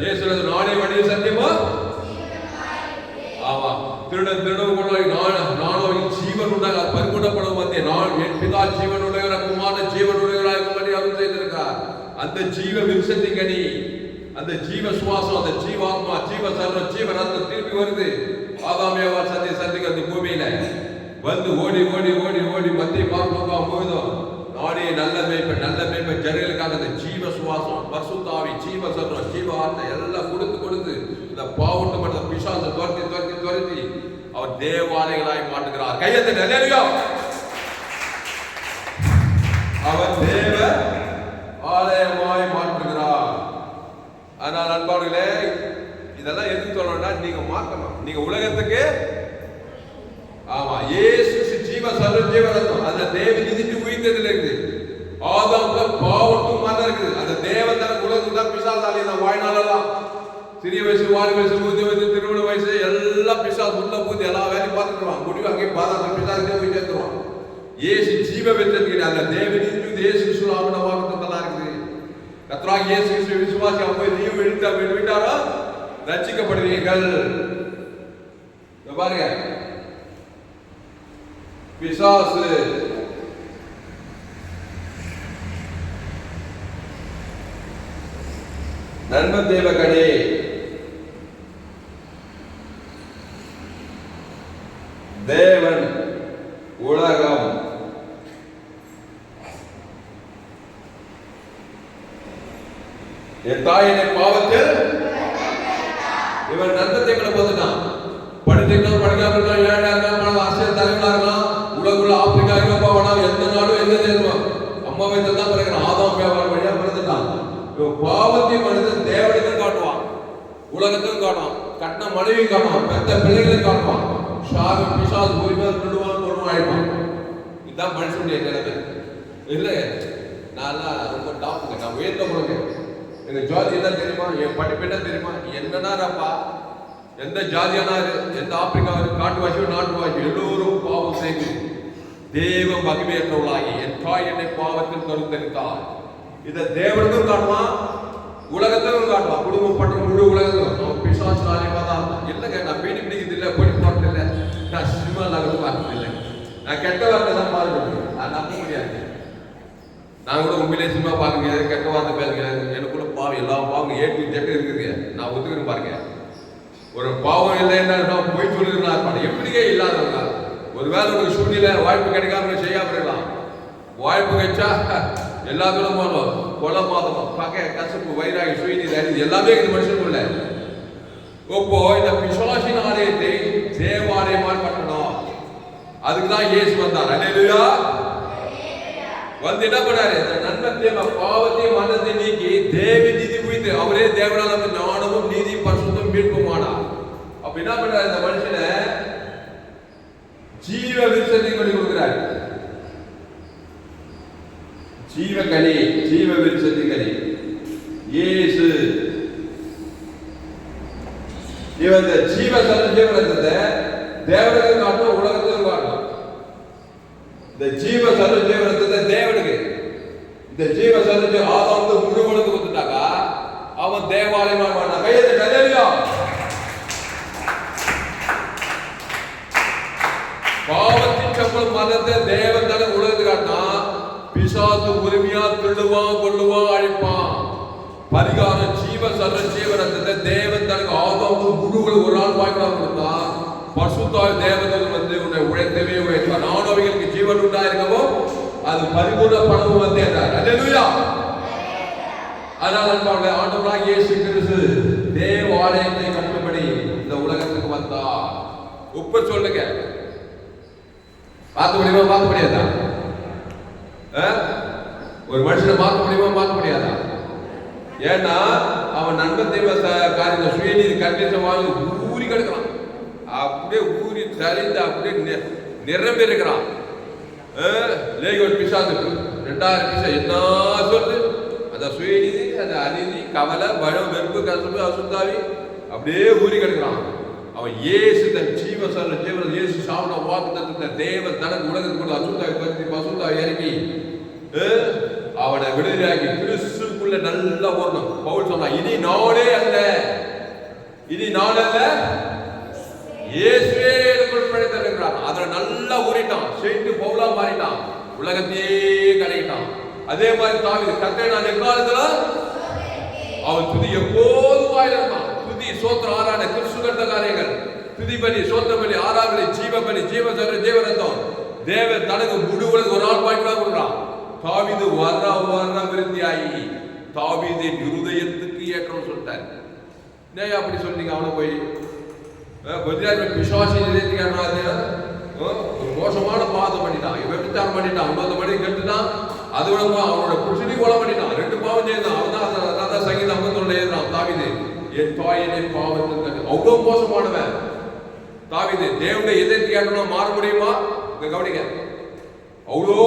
இயேசு நானே வழி சத்தியமா. ஆமா, திருடன் திருடன் கொள்வாய் நானும் ஜீவன் உண்டாக பரிபூர்ணப்படும் வந்தேன். நான் என் பிதா ஜீவன் உடையவர குமார ஜீவன் உடையவராக அருள் செய்திருக்கார். அந்த ஜீவ விருசத்தின் கனி, அந்த ஜீவ சுவாசம், அந்த ஜீவாத்மா ஜீவ சர்வ ஜீவ ரத்தம் திருப்பி வருது. ஆதாம் ஏவாள் சந்திக்கிறது பூமியில வந்து ஓடி ஓடி ஓடி ஓடி மத்திய பார்ப்போம் போதும் நானே நல்ல மேய்ப்பன் ஜனங்களுக்காக இந்த ஜீவ சுவாசம் பரிசுத்தாவி ஜீவ சர்வம் ஜீவ வார்த்தை எல்லாம் கொடுத்து இந்த பாவட்டு மற்ற பிசாசை துரத்தி அவர் தேவாலயங்களாய் மாட்டுகிறார். கையத்தை நல்ல அவர் தேவ ஆலயமாய் மாற்றுகிறார். ஆனால் அன்பாளர்களே, இதெல்லாம் எதுக்கு சொல்லணும்னா நீங்க மாற்றணும். நீங்க உலகத்துக்கு ஆமா இயேசு ஜீவ சர்வ ஜீவரத்னம் அந்த தேவ நிதிக்கு உயிர்த்ததுல இருக்குது. ஆதாம்ல பாவட்டும் மரணம் இருக்குது. அந்த தேவன் உலகத்துக்கு தான் பிசாசாலி தான் வாழ்நாளெல்லாம் சிறிய வயசு வாரி வயசு பூஜை வயசு திருமண வயசு எல்லாம் பிசாசு உள்ள பூஜை எல்லா வேலையும் பார்த்துருவான். முடிவு அங்கே பாதாள பிசாசே போய் சேர்த்துருவான். இயேசு ஜீவ வெற்றத்துக்கு அந்த தேவ நிதி இயேசு சுலாமன வாக்குத்தத்தெல்லாம் இருக்குது. கர்த்தராகிய இயேசு கிறிஸ்துவை விசுவாசி போய் நீயும் விட்டாரா ரட்சிக்கப்படுவீர்கள். பாருங்க பிசாசு நன்ம தேவகனே தேவன் உலகம் என் தாயினை பாவத்தில் இவன் நன்மத்தை பார்த்துட்டான். படிச்சிருக்கலாம் படிக்காம இருக்கலாம் ஏழா இருக்கலாம் அரசியல் தலைவனா இருக்கலாம் உலகுள்ள ஆப்பிரிக்கா ஐரோப்பா வேணாம் எந்த நாடும் எந்த தேசம் அம்மா வயசுல தான் பிறகு ஆதாம் வியாபாரம் வழியா பிறந்துட்டான். பாவத்தை மனிதன் தேவனுக்கும் காட்டுவான், உலகத்துக்கும் காட்டுவான், கட்டின மனைவியும் காட்டுவான், பெத்த பிள்ளைகளையும் காட்டுவான். ஷாகு பிசாசு உரிமை கொள்ளுவான் அழைப்பான். இதுதான் மனுஷனுடைய நிலைமை. இல்ல நான் ரொம்ப டாப்புங்க, நான் உயர்ந்த போடுங்க. எங்க ஜாதி என்ன தெரியுமா, என் படிப்பு என்ன தெரியுமா, என்னன்னாப்பா எந்த ஜாதியானாரு எந்த ஆப்பிரிக்காவது காட்டுவாசியோ நாட்டுவாசியோ எல்லோரும் பாவம் செய்து தேவ மகிமையற்றவளாகி என் தாய் என்னை பாவத்தில் கருத்தரித்தார். இதை தேவனுக்கும் காட்டுவான், உலகத்திலும் காட்டுவான், குடும்பம் பட்ட முழு உலகத்திலும். பிசாசு பார்த்தா இல்லைங்க, நான் பீடி பிடிக்கிறது இல்லை, போய் பார்த்தது இல்லை, நான் சினிமா நகரம் பார்த்தது இல்லை, நான் கெட்ட வார்த்தை தான் பார்க்க நான் நம்ப முடியாது. நான் கூட உண்மையிலே சினிமா பாருங்க, கெட்ட வார்த்தை பேசுங்க, எனக்குள்ள பாவம் எல்லா பாவம் ஏற்று ஜெட்டு இருக்குதுங்க, நான் ஒத்துக்கிறேன் பாருங்க. ஒரு பாவம் இல்லைன்னா போய் சொல்லிருந்தா எப்படியே இல்லாதவங்க. ஒருவேளை ஒரு சூழ்நிலை வாய்ப்பு கிடைக்காம செய்யாம இருக்கலாம். வாய்ப்பு கிடைச்சா எல்லாத்தோடும் போனோம், கொலை மாதம் பகை கசப்பு வைராகி சுயநீதி அறிவு எல்லாமே இந்த மனுஷனுக்குள்ள. இப்போ இந்த பிசாசின் ஆலயத்தை தேவாலயமாய் கட்டணும். அதுக்குதான் இயேசு வந்தார். அல்லேலூயா. வந்து என்ன பண்ணாரு, இந்த நன்மத்தையும் பாவத்தையும் மரணத்தை நீக்கி தேவ நீதி குறித்து அவரே தேவனால ஞானமும் நீதி பரிசுத்தம் மீட்புமானார். அப்ப என்ன பண்றாரு, இந்த மனுஷனை ஜீவ விருட்சத்தை கொண்டு கொடுக்கிறார். ஜீவகனி, ஜீவ விருட்சத்தின் கனி இயேசு. இவன் ஜீவ ஜீவனத்தை தேவனுக்கு காட்டும், உலகத்துக்கு காட்டும். இந்த ஜீவ சர்வ ஜீவனத்தை தேவனுக்கு, இந்த ஜீவ சர்வ ஆதாம் முழு உலகத்துக்கு கொடுத்துட்டாக்கா அவன் தேவாலயமா மாட்டான். கையெழுத்து பாவத்தின் சம்பளம் மதத்தை தேவன் தானே உலகத்துக்கு காட்டினா. பிசாசு உரிமையா திருடுவான், கொள்ளுவான், அழிப்பான். பரிகாரம் ஜீவ சர்வ ஜீவனத்தை தேவன் தனக்கு ஆதாம் முழுவதும் ஒரு நாள் வாய்க்கலாம் கொடுத்தா. பசுத்தாய் தேவதன் வந்து உன்னை உழைத்தவே உழைத்தார். நானும் அவைகளுக்கு ஜீவன் உண்டாயிருக்கவும் அது பரிபூர்ண பணமும் வந்து என்றார். அல்லேலூயா. அதனால் அன்பான ஆண்டவராகிய இயேசு கிறிஸ்து தேவாலயத்தை கட்டும்படி இந்த உலகத்துக்கு வந்தார். உப்ப சொல்லுங்க, பார்க்க முடியுமா, பார்க்க முடியாதா? ஒரு மனுஷனை பார்க்க முடியுமா, பார்க்க முடியாதா? ஏன்னா அவன் நன்மத்தை காரியத்தை சுயநீதி கண்டித்த வாங்கி ஊறி கிடக்கிறான். அப்படியே ஊறி தரிந்து அப்படியே நிரம்பி இருக்கிறான். லேகோன் பிசாசுக்கு 2000 பிசா என்ன சொல்லு, அந்த சுயநீதி, அந்த அநீதி, கவலை, பயம், வெறுப்பு, கசப்பு, அசுத்தாவி அப்படியே ஊறி கிடக்கிறான். அவன் இயேசு தன் ஜீவ சர்வ ஜீவன் இயேசு சாப்பிட வாக்குத்தத்தத்தை தேவன் தனக்கு உலகத்துக்குள்ள அசுத்தாவி பற்றி பசுத்தாவி இறக்கி அவனை விடுதலையாக்கி கிறிஸ்துக்குள்ள நல்லா ஓடணும். பவுல் சொன்னா, இனி நானே அல்ல, இனி நான் அல்ல, இயேசுவே எனக்குள் பிழைத்திருக்கிறான். அதுல நல்லா ஊறிட்டான், சேர்த்து பவுலா மாறிட்டான், உலகத்தையே கலையிட்டான். அதே மாதிரி தாவீது கர்த்தரை நான் எக்காலத்துல அவன் துதி எப்போதும் வாயிலிருந்தான். துதி சோத்திர ஆரான கிறிஸ்து கண்ட காரியங்கள் துதி பலி, சோத்திர பலி, ஆராதனை, ஜீவ பலி, ஜீவரத்தம். தேவன் தனக்கு முழு உலகம் ஒரு ஆள் பாய்க்கு கொடுக்குறான். தாவீது வர விருத்தியாகி தாவீதின் இருதயத்துக்கு ஏற்றம் சொல்லிட்டார். ஏன் அப்படி சொன்னீங்க? அவனை போய் கொஞ்ச நேரம் பிசாசி மோசமான பாதம் பண்ணிட்டான், விபச்சாரம் பண்ணிட்டான், 50 மணி கட்டுட்டான், அது விட அவனோட புருஷனி கொலை பண்ணிட்டான், 2 பாவம் செய்தான். அவன் தான் சங்கீதம் 51 எழுதுறான். தாவீது என் தாயினை பாவத்தில் அவ்வளவு மோசமானவன் தாவீது. தேவனுடைய இதயத்தை கேட்டோம்னா மாற முடியுமா? கவனிங்க, அவ்வளோ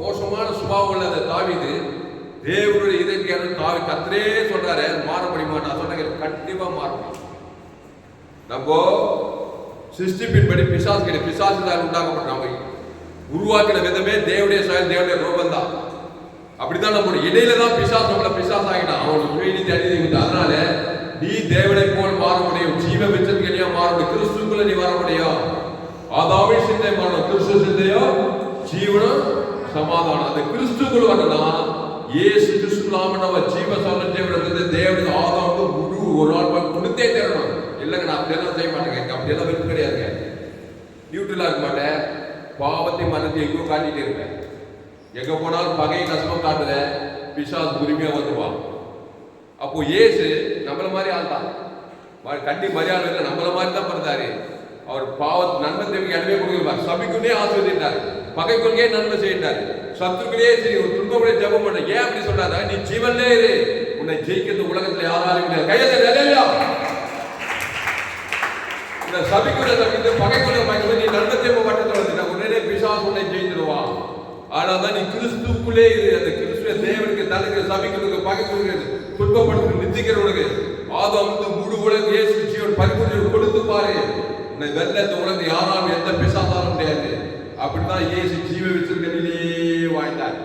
மோசமான சுபாவம் உள்ள அந்த தாவீது தேவனுடைய இதயத்தை கேட்டோம். தாவி கத்திரே சொல்றாரு, மாற முடியுமா? நான் சொன்ன கண்டிப்பா மாற முடியும். நம்ம சிருஷ்டிப்பின்படி பிசாசு தான் உண்டாக்கப்பட்டாங்க. உருவாக்கின விதமே தேவனுடைய செயல், தேவனுடைய ரூபம் தான். அப்படித்தான் நம்ம இடையில தான் பிசாசு ஆகிட்டான். அவனுக்கு சுயநீதி அநீதி. அதனால நீ தேவனை போல் மாற முடியும். ஜீவ விச்சத்துக்கு மாற முடியும். கிறிஸ்துக்குள்ள நீ வர முடியும். ஆதாமின் சிந்தை மாறணும், கிறிஸ்து சிந்தையோ ஜீவனம் சமாதானம். அந்த கிறிஸ்துக்குள்ள வரலாம். இயேசு கிறிஸ்து நாம ஜீவ சொல்ல தேவனுக்கு ஆதாமுக்கு முழு ஒரு நாள் கொடுத்தே தரணும். இல்லைங்க, நான் அப்படியெல்லாம் செய்ய மாட்டேங்க, அப்படியெல்லாம் விருப்பம் கிடையாதுங்க. நியூட்ரலா இருக்க மாட்டேன். பாவத்தை மனத்தை எங்கோ காட்டிட்டு இருப்பேன். எங்க போனாலும் பகை கஷ்டம் காட்டுற பிசாசு உரிமையா வந்துவான். அப்போ இயேசு நம்மள மாதிரி ஆள் தான். கண்டி மரியாதை இல்லை, நம்மள மாதிரி தான் பிறந்தாரு. அவர் பாவத்து நன்மை தேவைக்கு இடமே கொடுக்கிறார். சபைக்குள்ளே ஆசிர்வதித்தார், பகைக்குள்ளே நன்மை செய்தார், சத்துருக்குள்ளே துன்பமுடைய ஜெபம் பண்ண. ஏன் அப்படி சொல்றாரு? நீ ஜீவன்லே இரு, உன்னை ஜெயிக்கிறது உலகத்துல யாராலும் முடியாது. கையெழுத்து சபைக்குள்ள சபித்து பகைக்குள்ள பயந்து நீ நன்மை தேவை பட்டத்தோட உடனே பிசாசு உன்னை ஜெயிச்சிருவான். ஆனாதான் நீ கிறிஸ்துக்குள்ளே இரு. அந்த கிறிஸ்துவ தேவனுக்கு தனக்கு சபைக்கு பகைக்கு துன்பப்படுத்து நித்திக்கிறவனுக்கு ஆதாம் முழு உலகம் இயேசு ஜீவன் பரிபூர்ணம் கொடுத்து பாரு. உன்னை வெல்ல இந்த உலகத்தை யாராலும் எந்த பிசாசாலும் முடியாது. அப்படித்தான் இயேசு ஜீவ விசிறிலே வாழ்ந்தார்.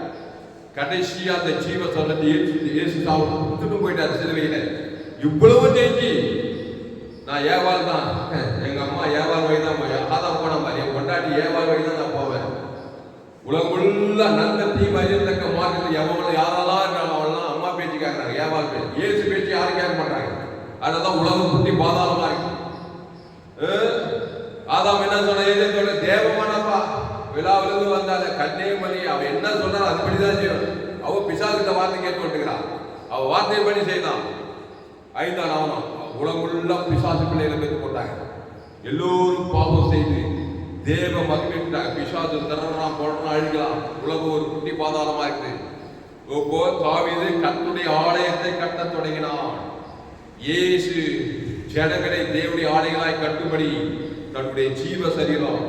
கடைசியா அந்த ஜீவ சொல்லத்தை இயேசு விட்டுட்டு போயிட்டார் சிலுவையில. இவ்வளவு ஜெயிச்சு நான் ஏவாள் தான், எங்க அம்மா ஏவாள் வழி தான் ஆதாம் போன மாதிரி, என் கொண்டாட்டி ஏவாள் வழி தான் நான் போவேன். உலகம் ஃபுல்லா நன்மை தீமை அறியத்தக்க மார்க்கத்தில் எவன் யாரெல்லாம் இருக்காங்க அவெல்லாம் அம்மா பேச்சு கேட்கறாங்க, ஏவாள் பேச்சு. இயேசு பேச்சு யாரும் கேட்க மாட்டாங்க. அதனாலதான் உலகம் குட்டி பாதாளமா இருக்கு. ஆதாம் என்ன சொன்ன? தேவமானப்பா விழாவிலிருந்து வந்தால கண்ணே மணி. அவன் என்ன சொன்னாலும் அதுபடிதான் செய்யணும். அவ பிசாசுகிட்ட வார்த்தை கேட்டு வந்துக்கிறான். அவ வார்த்தையை படி செய்தான். 5ஆம் நாவனம் உலகமுள்ள பிசாசு பிள்ளைகளை பெற்று போட்டாங்க. எல்லோரும் பாவம் செய்து தேவ மகிழ்ச்சிட்டாங்க. பிசாசு திறனா போடணும், அழிக்கலாம். உலகம் ஒரு குட்டி பாதாளமா இருக்குது. இப்போ தாவீது கர்த்தருடைய ஆலயத்தை கட்டத் தொடங்கினான். இயேசு ஜனங்களை தேவனுடைய ஆலயங்களாய் கட்டும்படி தன்னுடைய ஜீவ சரீரம்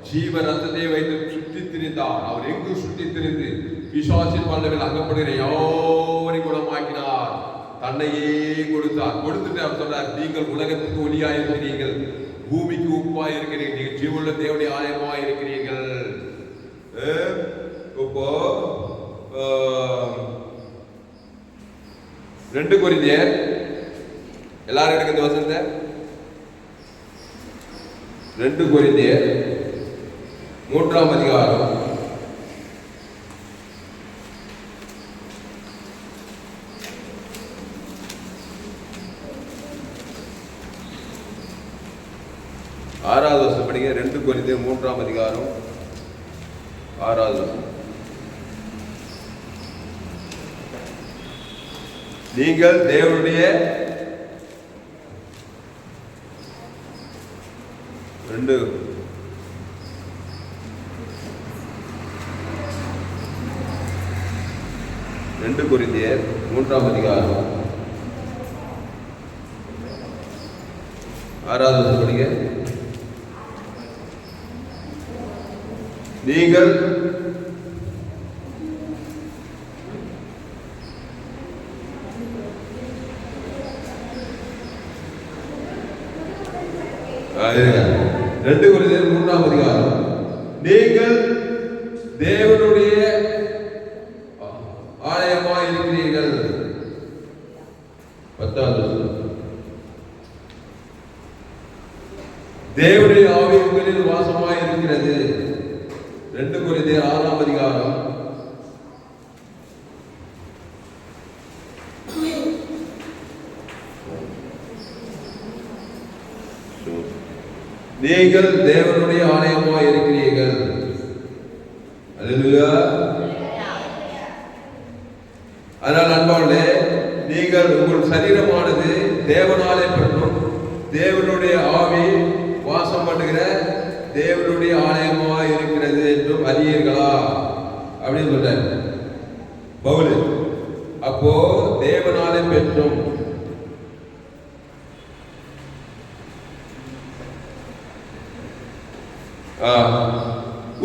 ஜீவ ரத்தத்தை வைத்து சுற்றி திரிந்தார். அவர் எங்கு சுற்றி திரிந்து பிசாசின் பல்லவில் அகப்படுகிற யாவரையும் குணமாக்கினார். தன்னையே கொடுத்தார். கொடுத்துட்டு அவர் சொன்னார், நீங்கள் உலகத்துக்கு ஒளியாய் இருக்கிறீர்கள், பூமிக்கு உப்பாய் இருக்கிறீர்கள், நீங்கள் ஜீவனுள்ள தேவனுடைய ஆலயமாய் இருக்கிறீர்கள். இப்போ 2 கொரிந்தியர் எல்லாரும் எடுக்க இந்த வசனத்தை 2 கொரிந்தியர் 3ஆம் அதிகாரம் 6வது வசனம் படிங்க. 2 கொரிந்தியர் 3ஆம் அதிகாரம் 6வது வசனம். நீங்கள் தேவனுடைய 2 கொரிந்தியர் 3ஆம் அதிகாரம் 6வது வசனம் படிங்க. நீங்கள் கொரிந்தியர் 3ஆம் அதிகாரம், நீங்கள் தேவனுடைய ஆலயமாய் இருக்கிறீர்கள். 10வது தேவனுடைய ஆவி உங்களில் வாசமாய் இருக்கிறது. 2 கொரிந்தியர் 6ஆம் அதிகாரம் 2 நீங்கள் தேவனுடைய ஆலயமாய் இருக்கிறீர்கள். அல்லேலூயா. அதனால் அன்பாளே, நீங்கள் உங்கள் சரீரமானது தேவனாலே பெற்றும் தேவனுடைய ஆவி வாசம் பண்ணுகிற தேவனுடைய ஆலயமாய் இருக்கிறது என்றும் அறியீர்களா அப்படின்னு சொல்றாரு பவுல். அப்போ தேவனாலே பெற்றும்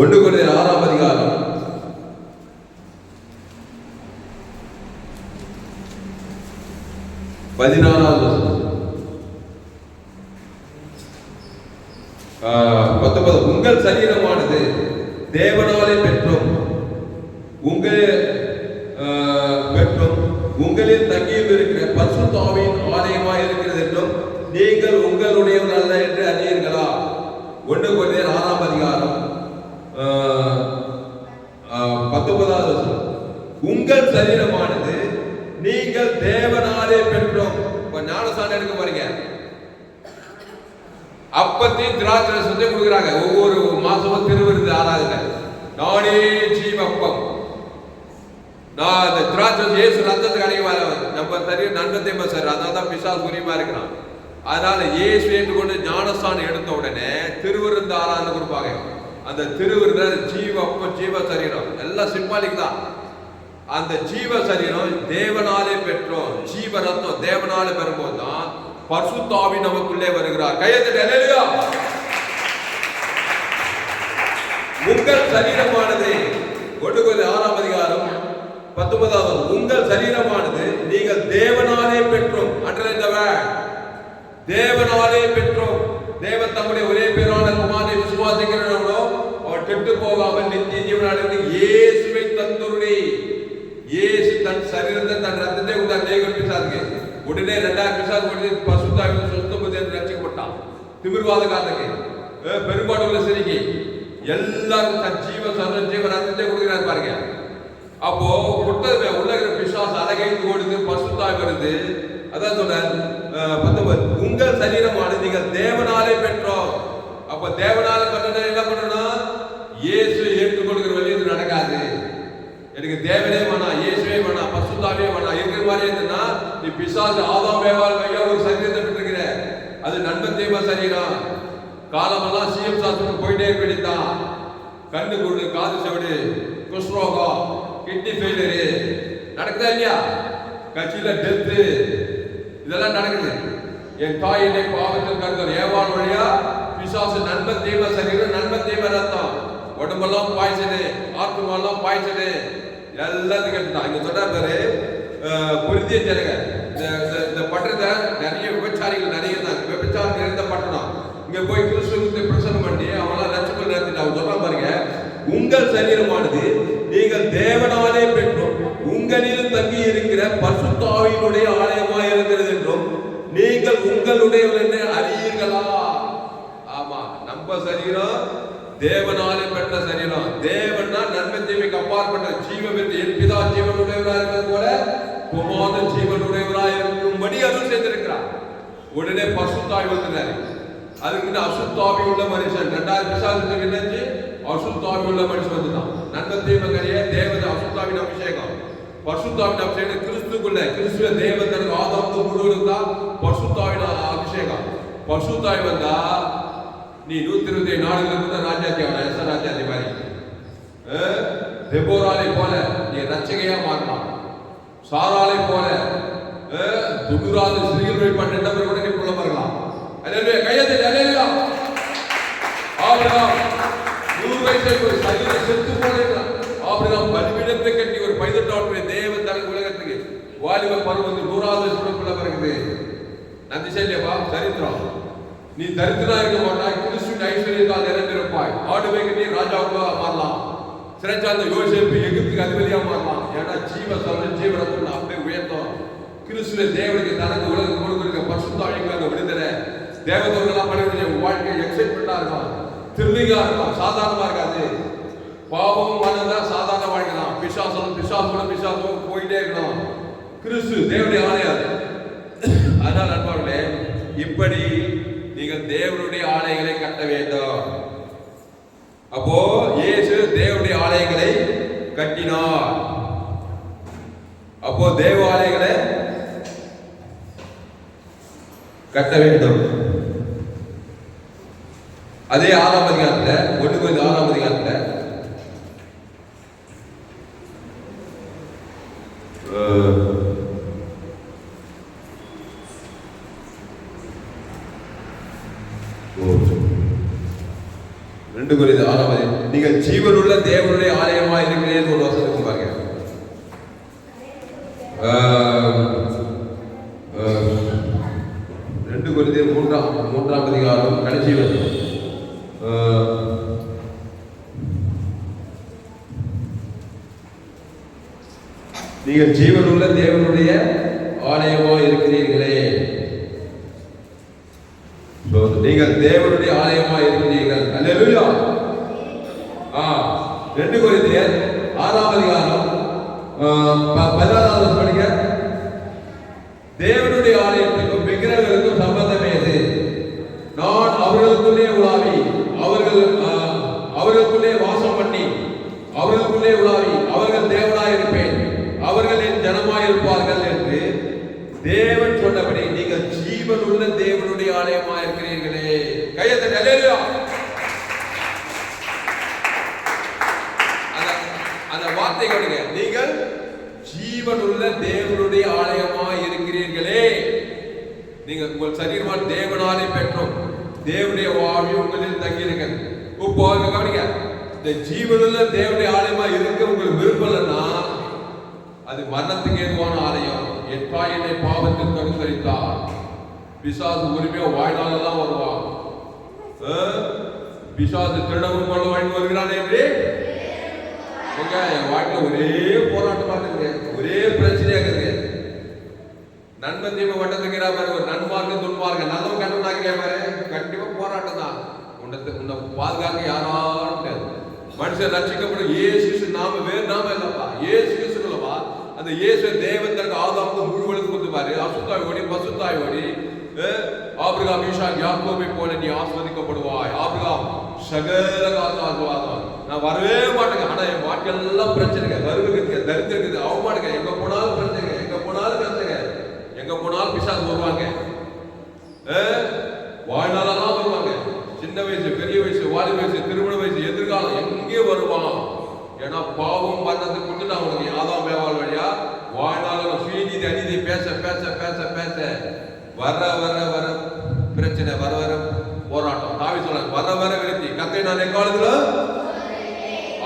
1 கொரிந்தியர் 6ஆம் அதிகாரம் 16வது வசனம் 19. உங்கள் சரீரமானது தேவனாலே பெற்றும் உங்களில் தங்கியும் இருக்கிற பரிசுத்த ஆவியின் ஆலயமாய் இருக்கிறது என்றும் நீங்கள் உங்களுடையவர்கள் அல்ல என்று அறியீர்களா. 1 கொரிந்தியர் 6ஆம் அதிகாரம் 19வது வசனம். உங்கள் சரீரமானது நீங்கள் தேவனாலே பெற்றோம். ஞானஸ்நானம் எடுக்க போறீங்க, அப்பத்தையும் திராட்சை ரசத்தையும் கொடுக்குறாங்க. ஒவ்வொரு மாசமும் திருவிருந்து ஆராதனை. நானே ஜீவப்பம். நான் அந்த திராட்சை இயேசு ரத்தத்துக்கு அடைக்க நம்ம சரீரம் நன்மத்தை சார், அதனால தான் பிசாசு குறியமா இருக்கிறான். அதனால இயேசு ஏற்றுக்கொண்டு ஞானஸ்தானம் எடுத்த உடனே திருவிருந்து ஆராதனை கொடுப்பாங்க. அந்த திருவிருந்த ஜீவப்பம், ஜீவ சரீரம் எல்லாம் சிம்பாலிக் தான். அந்த ஜீவ சரீரம் தேவனாலே பெற்றோம், ஜீவ ரத்தம் தேவனாலே பெறும்போது தான் பரிசுத்த ஆவி நமக்குள்ளே வருகிறார். கையெழுத்து. அல்லேலூயா. உங்கள் சரீரமானது 1 கொரிந்தியர் 6ஆம் அதிகாரம் 19வது. உங்கள் சரீரமானது நீங்கள் தேவனாலே பெற்றோம். தேவனாலே பெற்றோம். தேவன் தம்முடைய ஒரே பேரான குமாரனை விசுவாசிக்கிறவர்களோ அவர் கெட்டு போகாமல் நித்திய ஜீவனாக இயேசுவை தந்துருளி. இயேசு தன் சரீரத்தை தன் ரத்தத்தை பிசாசுக்கு உடனே 2000 பிசாசு கொடுத்து பசுத்தாவி சொந்த ரட்சிக்கப்பட்டான். திமிர்வாதக்காரனுக்கு, பெரும்பாடுள்ள சிறிக்கு எல்லாரும் தன் ஜீவ ரத்தத்தை கொடுக்கிறார் பாருங்க. அப்போ குட்டது உள்ள பிசாசு அழகைந்து ஓடுது, பசுத்தாவி வருது. அதான் சொல்ற 19. உங்கள் சரீரமானது நீங்கள் தேவனாலே பெற்றோம். அப்ப தேவனால பெற்ற என்ன பண்ணணும்? இயேசு ஏற்றுக்கொள்கிற வழி இது நடக்காது. எனக்கு தேவனே வேணாம், இயேசுவே வேணாம், பசுத்தாவே வேணாம் இருக்கிற மாதிரி இருந்ததுன்னா நீ பிசாசு ஆதாம் ஏவாள் கையா ஒரு சரீரத்தை பெற்றிருக்கிற. அது நன்மத்தேவ சரீரம். காலமெல்லாம் சிஎம் சாஸ்திரம் போயிட்டே இருப்பிடித்தான். கண்ணு குருடு, காது செவிடு, குஷ்ரோகம், கிட்னி ஃபெயிலியரு நடக்குதா இல்லையா? கட்சியில டெத்து இதெல்லாம் நடக்குது. என் தாய் என்னை பாவத்தில் கருத்தர் ஏவாள் வழியா பிசாசு நன்மத்தேவ சரீரம், நன்மத்தேவ ரத்தம், உடம்பெல்லாம் பாய்ச்சனு, ஆத்மாவெல்லாம் பாய்ச்சனு, எல்லாத்தையும் கேட்டுட்டான். இங்க சொன்னா பாரு, பொருந்திய ஜனங்க இந்த பட்டணத்தை நிறைய விபச்சாரிகள் நிறைய இருந்தாங்க. விபச்சாரம் நிறைந்த பட்டணம். இங்க போய் கிறிஸ்துவத்தை பிரசனம் பண்ணி அவங்களாம் லட்சங்கள் நடத்திட்டு அவங்க சொல்ல பாருங்க, உங்கள் சரீரமானது நீங்கள் தேவனாலே பெற்றோம் உங்களில் தங்கி இருக்கிற பரிசுத்த ஆவியினுடைய ஆலயமாய் இருக்கிறது என்றும் நீங்கள் உங்களுடையவர்கள் என்று அறியீர்களா. ஆமா, நம்ம சரீரம் தேவனாலே பெற்ற சரீரம். தேவன்னா நன்மை தீமைக்கு அப்பாற்பட்ட ஜீவன். என் பிதா ஜீவனுடையவராக இருக்கிறது போல குமாரன் ஜீவனுடையவராக இருக்கும்படி அருள் செய்திருக்கிறார். உடனே பசுத்தாவி வந்தாரு. அதுக்கு அசுத்தாவி உள்ள மனுஷன் 2000 பிசாசுக்கு என்னச்சு? அசுத்தாவி உள்ள மனுஷன் வந்துட்டான். நன்மை தீமை கரிய தேவத அசுத்தாவின் அபிஷேகம். பசுத்தாவின் அபிஷேகம் கிறிஸ்துக்குள்ள, கிறிஸ்துவ தேவதற்கு ஆதாரத்து முழுவதும் தான் பசுத்தாவின் அபிஷேகம். பசுத்தாவி வந்தா நீ 127 நாடுகளுக்கு ராஜாத்தியாவன ராஜாத்தி மாதிரி தெபோராலை போல நீ ரட்சகையா மாறலாம். சாராலை போல துடுராத ஸ்ரீகள் பண்ண கூட நீ புள்ள வரலாம். அல்லேலூயா. கையெழுத்து. அல்லேலூயா. ஆபிரகாம் 100 வயசுக்கு ஒரு சரீரம் செத்து போனான். ஆபிரகாம் பலிபீடத்தை கட்டி ஒரு 18 தேவன் தனக்கு உலகத்துக்கு வாலிப பருவம் 100வது வயசுக்குள்ள பிறகுது. நந்தி செய்யப்பா சரித்திரம். நீ தரித்திரா இருக்க மாட்டாய், கிறிஸ்துவின் ஐஸ்வர்யத்தால் நிறைந்திருப்பாய். ஆடு மேய்க்க நீ ராஜாவுக்கு மாறலாம். சிறைச்சார்ந்த யோசேப்பு எகிப்துக்கு அதிபதியா மாறலாம். ஏன்னா ஜீவரத்தம் அப்படியே உயர்த்தோம். கிறிஸ்துவ தேவனுக்கு தனக்கு உலகம் கொடுக்க பரிசுத்தாவிக்காக விடுதலை. தேவதூர்களெல்லாம் பண்ணி வாழ்க்கை எக்ஸைட்மெண்டா இருக்கும், திருவிகா இருக்கும், சாதாரணமா இருக்காது. பாவம் மனதான் சாதாரண வாழ்க்கை தான். பிசாசம் போயிட்டே இருக்கணும். கிறிஸ்து தேவனுடைய ஆலயம். அதனால் நண்பர்களே, இப்படி நீங்கள் தேவனுடைய ஆலயங்களை கட்ட வேண்டும். அப்போ இயேசு தேவனுடைய ஆலயங்களை கட்டினார். அப்போ தேவ ஆலயங்களை கட்ட வேண்டும். அதே 6ஆம் அதிகாரத்துல 1 அதிகாரத்துல நீங்கள் ஜீவனுள்ள தேவனுடைய ஆலயமா இருக்கிறீர்கள் ஒரு வசனம் பாருங்க. 2 கொரிந்தியர் 3ஆம் அதிகாரம் கடைசி வசனம். நீங்கள் ஜீவனுள்ள தேவனுடைய ஆலயமா இருக்கிறீர்களே. நீங்கள் தேவனுடைய ஆலயமா இருக்கிறீர்கள். அல்லேலூயா. 2 கொரிந்தியர் 6ஆம் அதிகாரம் 16வது வசனம் படிங்க. தேவனுடைய ஆலயத்துக்கும் விக்கிரகங்களுக்கும் சம்பந்தமே இது. நான் அவர்களுக்குள்ளே உலாவி அவர்களுக்குள்ளே வாசம் பண்ணி அவர்களுக்குள்ளே உலாவி அவர்கள் தேவனாய் இருப்பேன், அவர்கள் என் ஜனமாய் இருப்பார்கள் என்று தேவன் சொன்னபடி நீங்கள் ஜீவன் உள்ள தேவனுடைய ஆலயமாய் இருக்கிறீர்களே. கையத்தை அல்லேலூயா. அந்த வார்த்தை கொடுங்க. நீங்கள் ஜீவன் உள்ள தேவனுடைய ஆலயமாய் இருக்கிறீர்களே. நீங்கள் உங்கள் சரீரமான தேவனாலே பெற்றோம், தேவனுடைய ஆவி உங்களில் தங்கியிருக்கிறது. இப்போ கவனிங்க, இந்த ஜீவனுள்ள தேவனுடைய ஆலயமா இருக்க உங்களுக்கு விருப்பம் இல்லைன்னா அது மரணத்துக்கு ஏதுவான ஆலயம். என் தாய் என்னை பாவத்தில் கருத்தரித்தார். பிசாசு உரிமையா வாழ்நாளெல்லாம் வருவான். பிசாசு திருடவும் கொள்ள வாங்கி வருகிறான் என்று என் வாழ்க்கையில் ஒரே போராட்டமா இருக்குது, ஒரே பிரச்சனையா இருக்குது. நன்மை தீமை வட்டத்துக்கு பாரு, நன்மார்க்க துன்மார்க்க நல்லவன் கண்டனாக்கிறே பாரு, கண்டிப்பா போராட்டம் தான். உன்னை பாதுகாக்க யாரும் மனுஷன் ரட்சிக்கப்படும் இயேசு நாம வேறு நாம இல்லப்பா, இயேசு கிறிஸ்துவா. அந்த இயேசு தேவன் தனக்கு ஆதாமுக்கு முழுவதும் கொடுத்துப்பாரு. அசுத்தாய் ஓடி பசுத்தாய் ஓடி ஆபிரகாம் ஈசாக் யாக்கோபை போல நீ ஆஸ்வதிக்கப்படுவாய். ஆபிரகாம் சகல ஆசீர்வாதம். நான் வரவே மாட்டேங்க, ஆனா என் வாழ்க்கையெல்லாம் பிரச்சனைங்க, கருவுக்கு தரித்திருக்குது, அவமானுங்க, எங்க போனாலும் பிரச்சனைங்க, எங்க போனாலும் பிரச்சனைங்க, எங்க போனாலும் பிசாசு வருவாங்க, வாழ்நாளெல்லாம் வருவாங்க. சின்ன வயசு, பெரிய வயசு, வாலி வயசு, திருமண வயசு, எதிர்காலம் எங்கே வருவான். ஏன்னா பாவம் மரணத்தை கொடுத்துட்டு அவனுக்கு ஆதாம் ஏவாள் வழியா வாழ்நாள் சுயநீதி அநீதி பேச பேச பேச பேச வர வர வர பிரச்சனை, வர வர போராட்டம். தாவி சொல்ல வர வர விரக்தி. கத்தை நான் எக்காலத்துல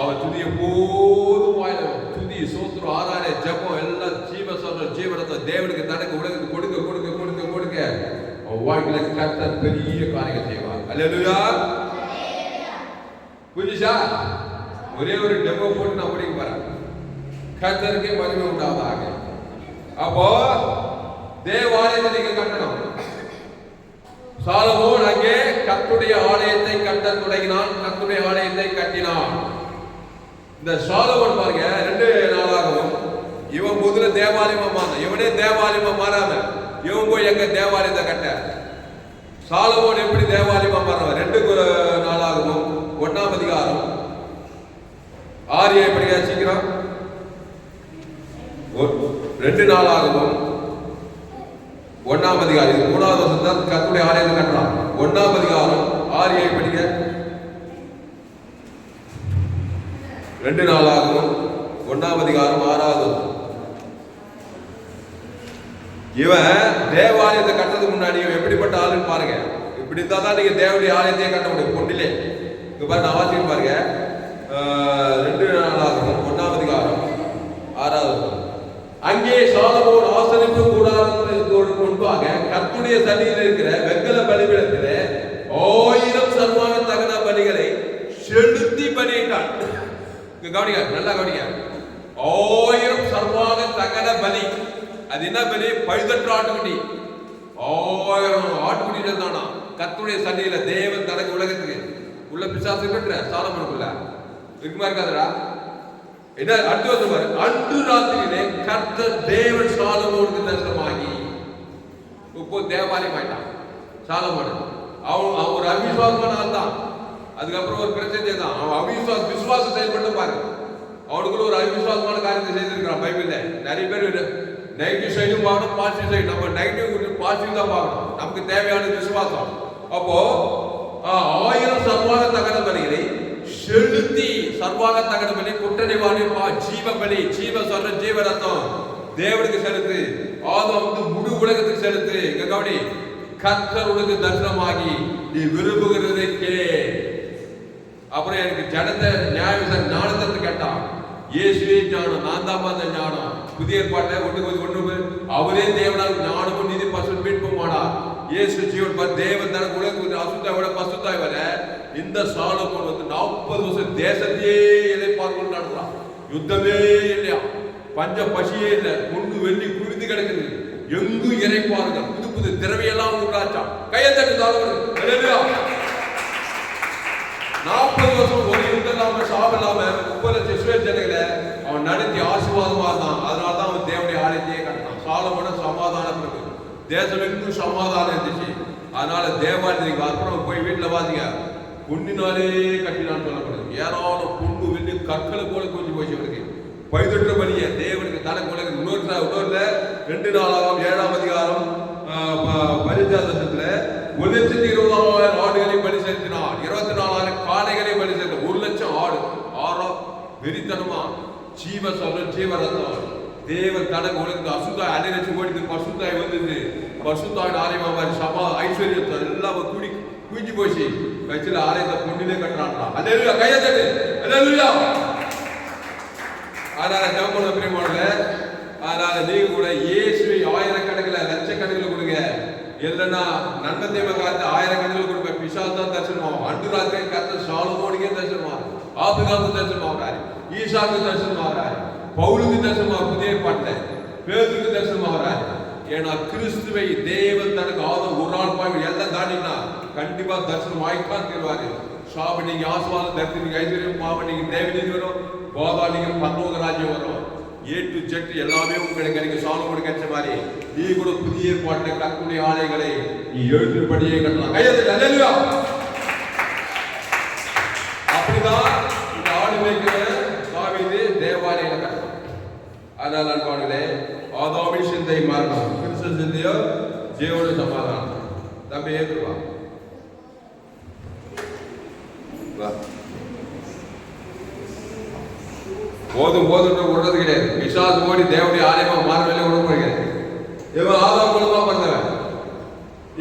அவன் துதிய போதும் வாயில துதி சோத்திரம் ஆராய ஜபம் எல்லாம் ஜீவ சொல்ற ஜீவனத்தை தேவனுக்கு தனக்கு உலகத்துக்கு கொடுக்க கொடுக்க கொடுக்க கொடுக்க அவன் வாழ்க்கையில கர்த்தர் பெரிய காரியம் செய்வார். அல்லேலூயா. புரியுதா? ஒரே ஒரு டெமோ போட்டு நான் முடிக்க போறேன். கர்த்தருக்கு மகிமை உண்டாவதாக. அப்போ தேவாலயத்தை நீங்க கட்டணும். சாலமோன் அங்கே கர்த்தருடைய ஆலயத்தை கட்ட தொடங்கினான், கர்த்தருடைய ஆலயத்தை கட்டினான். இந்த சாலமோன் பாருங்க, 2 நாளாகவும் இவன் முதல்ல தேவாலயமா மாறின, இவனே தேவாலயமா மாறாம இவன் போய் எங்க தேவாலயத்தை கட்ட. சாலமோன் எப்படி தேவாலயமா மாறவன்? 2 நாளாகவும் 1ஆம் அதிகாரம் 6 படிக்க சீக்கிரம். 2 நாளாகவும் 1ஆம் அதிகாரம், இது 3வது வருஷம் தான் கர்த்தருடைய ஆலயத்தை கட்டுறான். 1ஆம் அதிகாரம் 6 படிக்க. 2 நாளாகவும் 1ஆம் அதிகாரம் 6வது. இவன் தேவாலயத்தை கட்டுறதுக்கு முன்னாடி இவன் எப்படிப்பட்ட ஆளுன்னு பாருங்க. இப்படி இருந்தா தான் நீங்க தேவனுடைய ஆலயத்தையே கட்ட முடியும். பொண்டிலே இங்க பாருங்க, நான் வாசிக்க பாருங்க. 2 நாளாகவும் 1ஆம் அதிகாரம் 6வது. அங்கே சாலமோன் ஆசரிப்பு கூடாரத்திற்கு முன்பாக கர்த்தருடைய சன்னிதியில் இருக்கிற வெண்கல பலிபீடத்திலே 1000 சர்வாங்க தகன பலிகளை செலுத்தி பலியிட்டான். கவனிங்க, நல்லா கவனிங்க. 1000 சர்வாங்க தகன பலி. அது என்ன பலி? பழுதற்ற ஆட்டுக்குட்டி. 1000 ஆட்டுக்குட்டி இருந்தானா கர்த்தருடைய சன்னிதியில. தேவன் தனக்கு உலகத்துக்கு உள்ள பிசாசு கட்டுற சாலமோனுக்குள்ள இருக்குமா இருக்காதுடா? என்ன அடுத்து வந்து பாரு. அன்று ராத்திரியிலே கர்த்தர் தேவன் சாலமோனுக்கு தரிசனமாகி இப்போ தேவாலயம் ஆயிட்டான் சாலமோன். அவன் ஒரு அவிசுவாசமான ஆள் தான். அதுக்கப்புறம் ஒரு பிரச்சனை தான். அவன் விசுவாசம் செயல்பட்டு பாரு. அவனுக்குள்ள ஒரு அவிசுவாசமான காரியத்தை செய்திருக்கிறான். பைபிள்ல நிறைய பேர் நெகட்டிவ் சைடும் பார்க்கணும், பாசிட்டிவ் சைடு. நம்ம நெகட்டிவ் பாசிட்டிவ் தான் பார்க்கணும். நமக்கு தேவையான விசுவாசம். அப்போ 1000 சர்வாக தகன பலிகளை செலுத்தி, சர்வாக தகன பலி, குற்ற நிவாரண ஜீவ பலி, ஜீவ சொல்ற ஜீவ ரத்தம் தேவனுக்கு செலுத்து. ஆதாம் முழு உலகத்துக்கு செலுத்து. இங்க கவனி, கர்த்தர் உனக்கு தரிசனமாகி நீ விரும்புகிறதை கேளு. அப்புறம் எனக்கு ஜனத்தை ஞானத்தை கேட்டான். இயேசுவே ஞானம், நான் தான் அந்த ஞானம். புதிய ஏற்பாட்டில் ஒன்று அவரே தேவனால் ஞானமும் நீதி பசு மீட்புமானார். இயேசு ஜீவன் தேவன் தனக்கு உலக அசுத்தாவோட பசுத்தாய் வர இந்த சாலமோன் 40 வருஷம் தேசத்தையே எதை பார்க்கணும் நடத்துறான். யுத்தமே இல்லையா, பஞ்ச பசியே இல்லை, பொண்ணு வெள்ளி குவிந்து கிடக்குது, எங்கும் இறைப்பாருங்க, புது புது திறமையெல்லாம் உண்டாச்சா. கையத்தட்டு சாலமோன் 40 வருஷம் ஒரு யுத்தம் இல்லாம சாபம் இல்லாம 30 லட்சம் இஸ்ரவேல் ஜனங்களை அவன் நடத்தி ஆசீர்வாதமா இருந்தான். அதனாலதான் அவன் தேவனுடைய ஆலயத்தையே கட்டினான். சாலமோன சமாதான பிரபு, தேசம் எங்கும் சமாதானம் இருந்துச்சு. அதனால தேவாலயத்துக்கு அப்புறம் போய் வீட்டுல பாத்தீங்க, பொண்ணினாலே கட்டினான்னு சொல்லப்படுது. ஏராளம் பொண்ணு வெள்ளி கற்களை போல கொஞ்சம் போச்சு. அவனுக்கு பைதொற்ற பலிய தேவனுக்கு தனக்கு உலக இன்னொருல 2 நாளாகும் 7ஆம் அதிகாரம் பரிஜாதத்துல 1,20,000 ஆடுகளை பலி செலுத்தினார். 24,000 காளைகளை பலி செலுத்த 1,00,000 ஆடு. வெறித்தனமா ஜீவ சொல்ற ஜீவ ரத்தம் தேவன் தனக்கு உலக அசுத்தாய் 1,00,000 கோடி பசுத்தாய் வந்தது. பசுத்தாய் ஆலயமா மாதிரி சமா ஐஸ்வர்யத்தை எல்லாம் குவிஞ்சு போச்சு. கட்சியில ஆலயத்தை பொண்ணிலே கட்டுறான். அல்லேலூயா, கையத்தட்டு, அல்லேலூயா. அதனால ஜெபம் பிரியமானல, அதனால நீங்க கூட இயேசுவை ஆயிரக்கணக்கில் லட்சக்கணக்கில் கொடுங்க. இல்லைன்னா நன்மை தேவை காலத்து ஆயிரக்கணக்கில் கொடுப்பேன். பிசாசு தான் தரிசனமாகும். அன்று ராத்திரி கர்த்தர் சாலமோனுக்கே தரிசனமாகும், ஆபிரகாமுக்கு தரிசனமாகிறாரு, ஈசாக்கு தரிசனமாகிறாரு, பவுலுக்கு தரிசனமாக புதிய ஏற்பாட்டில் பேதுருக்கு தரிசனமாகிறாரு. ஏன்னா கிறிஸ்துவை தேவன் தனக்கு ஆதம் ஒரு நாள் பாய் எல்லாம் தாண்டினா கண்டிப்பா தரிசனம் ஆயிட்டான் தருவாரு. சாப நீங்க ஆசுவாதம் தரிசனம் ஐஸ்வர்யம், பாவ நீங்க தேவநீதி வரும், போதா நீங்க பரலோக ராஜ்யம் வரும். A to Z எல்லாமே உங்களுக்கு கிடைக்கும். சாலமோனுக்கு கிடைச்ச மாதிரி நீ கூட புதிய ஏற்பாட்டில் கர்த்தருடைய ஆலயங்களை நீ எழுதின்படியே கட்டலாம். கையெழுத்து, அல்லேலூயா. அப்படிதான் இந்த ஆடு மேய்க்கிற தாவீது தேவாலயத்தை கட்டலாம். அதனால அன்பானவர்களே, ஆதாமின் சிந்தை மரணம், கிறிஸ்து சிந்தையோ ஜீவன சமாதானம். தம்பி ஏற்றுவா போதும் விடுறது கிடையாது. பிசாசு ஓடி தேவனுடைய ஆலயமா மாறவில்லை விட போகிறது. இவன் ஆதாம் மூலமா பிறந்தவன்,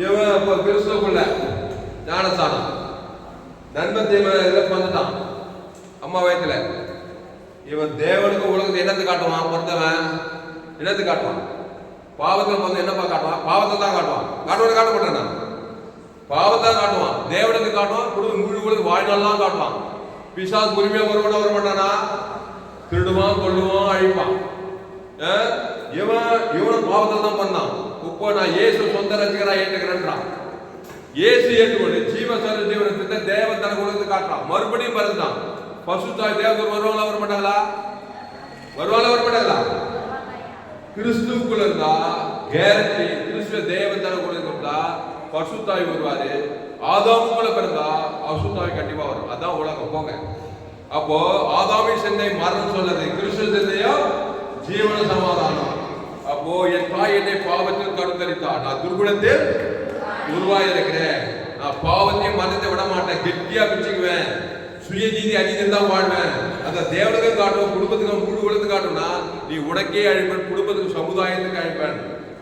இவன் இப்ப கிறிஸ்துக்குள்ள ஞானஸ்தானம் நன்மை தீமை வந்துட்டான் அம்மா வயத்துல. இவன் தேவனுக்கு உலகத்தை என்னத்தை காட்டுவான்? பிறந்தவன் என்னத்தை காட்டுவான்? பாவத்தில் வந்து என்னப்பா காட்டுவான்? பாவத்தை தான் காட்டுவான். காட்ட மாட்டான், பாவத்தை தான் காட்டுவான். தேவனுக்கு காட்டுவான், குடும்பம் முழு உலக வாழ்நாள்லாம் காட்டுவான். பிசாசு உரிமையா வர மாட்டானா? திருடுவான், கொள்ளுவான், அழிப்பான். இவனும் பாவத்தில் தான் பண்ணான். இப்போ நான் இயேசு சொந்த ரசிகரா ஏற்றுக்கிறேன்றான். இயேசு ஏற்றுக்கொண்டு ஜீவசர ஜீவனத்தை தேவன் தனக்கு உலகத்தை காட்டுறான். மறுபடியும் பிறந்தான். பசுத்தாய் தேவதூர் வருவாங்களா வர மாட்டாங்களா? வருவாங்களா வர மாட்டாங்களா? கிறிஸ்துவுக்குள்ள இருந்தா கேரண்டி கிறிஸ்துவ தேவன் தனக்கு உலகத்தா பசுத்தாய் வருவாரு. ஆதாமுக்குள்ள பிறந்தா அசுத்தாய் கண்டிப்பா வரும். அதான் உலகம். போங்க. அப்போ ஆதாமின் சிந்தை மரணம் சொல்லுது, கிறிஸ்துவ சிந்தையோ ஜீவன சமாதானம். அப்போ என் தாய் என்னை பாவத்தில் கருத்தரித்தார், நான் துர்குணத்தில் உருவாயிருக்கிறேன், நான் பாவத்தையும் மரணத்தை விட மாட்டேன், கெட்டியா பிடிச்சுக்குவேன், சுயநீதி அநீதியில் தான் வாழ்வேன். அந்த தேவனுக்கும் காட்டும், குடும்பத்துக்கும் முழு உலகத்துக்கு காட்டும்னா நீ உனக்கே அழிப்பேன், குடும்பத்துக்கு சமுதாயத்துக்கு அழிப்பேன்.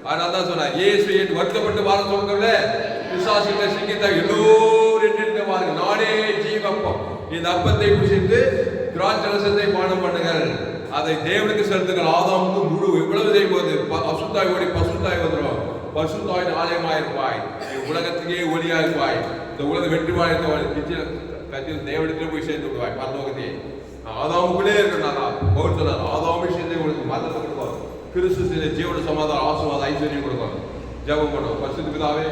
அதனால தான் சொன்ன இயேசு வருத்தப்பட்டு வாழ சொல்றதுல பிசாசிட்ட சிக்கித்த எல்லோரும் பாருங்க, நானே ஜீவப்பம், இந்த அப்பத்தை புசித்து திராட்சரசத்தை பானம் பண்ணுங்கள், அதை தேவனுக்கு செலுத்துங்கள். ஆதாமுக்கு முழு இவ்வளவு செய்யும்போது அசுத்தாய் ஓடி பசுத்தாய் வந்துடும். பசுத்தாயின் ஆலயமாயிருப்பாய், நீ உலகத்துக்கே ஒளியா இருப்பாய். இந்த உலக வெற்றி வாழ்க்கை தேவனத்தில் போய் சேர்ந்து விடுவாய் பரலோகத்தையே. ஆதாமுக்குள்ளே இருக்கிறாங்க. பவுல் சொன்னார், ஆதாமின் சிந்தை உங்களுக்கு மரணத்தை கொடுப்பார், கிறிஸ்து சிந்தை ஜீவன சமாதானம் ஆசீர்வாதம் ஐஸ்வர்யம் கொடுப்பார். ஜெபம் பண்ணுவோம். பரிசுத்த பிதாவே,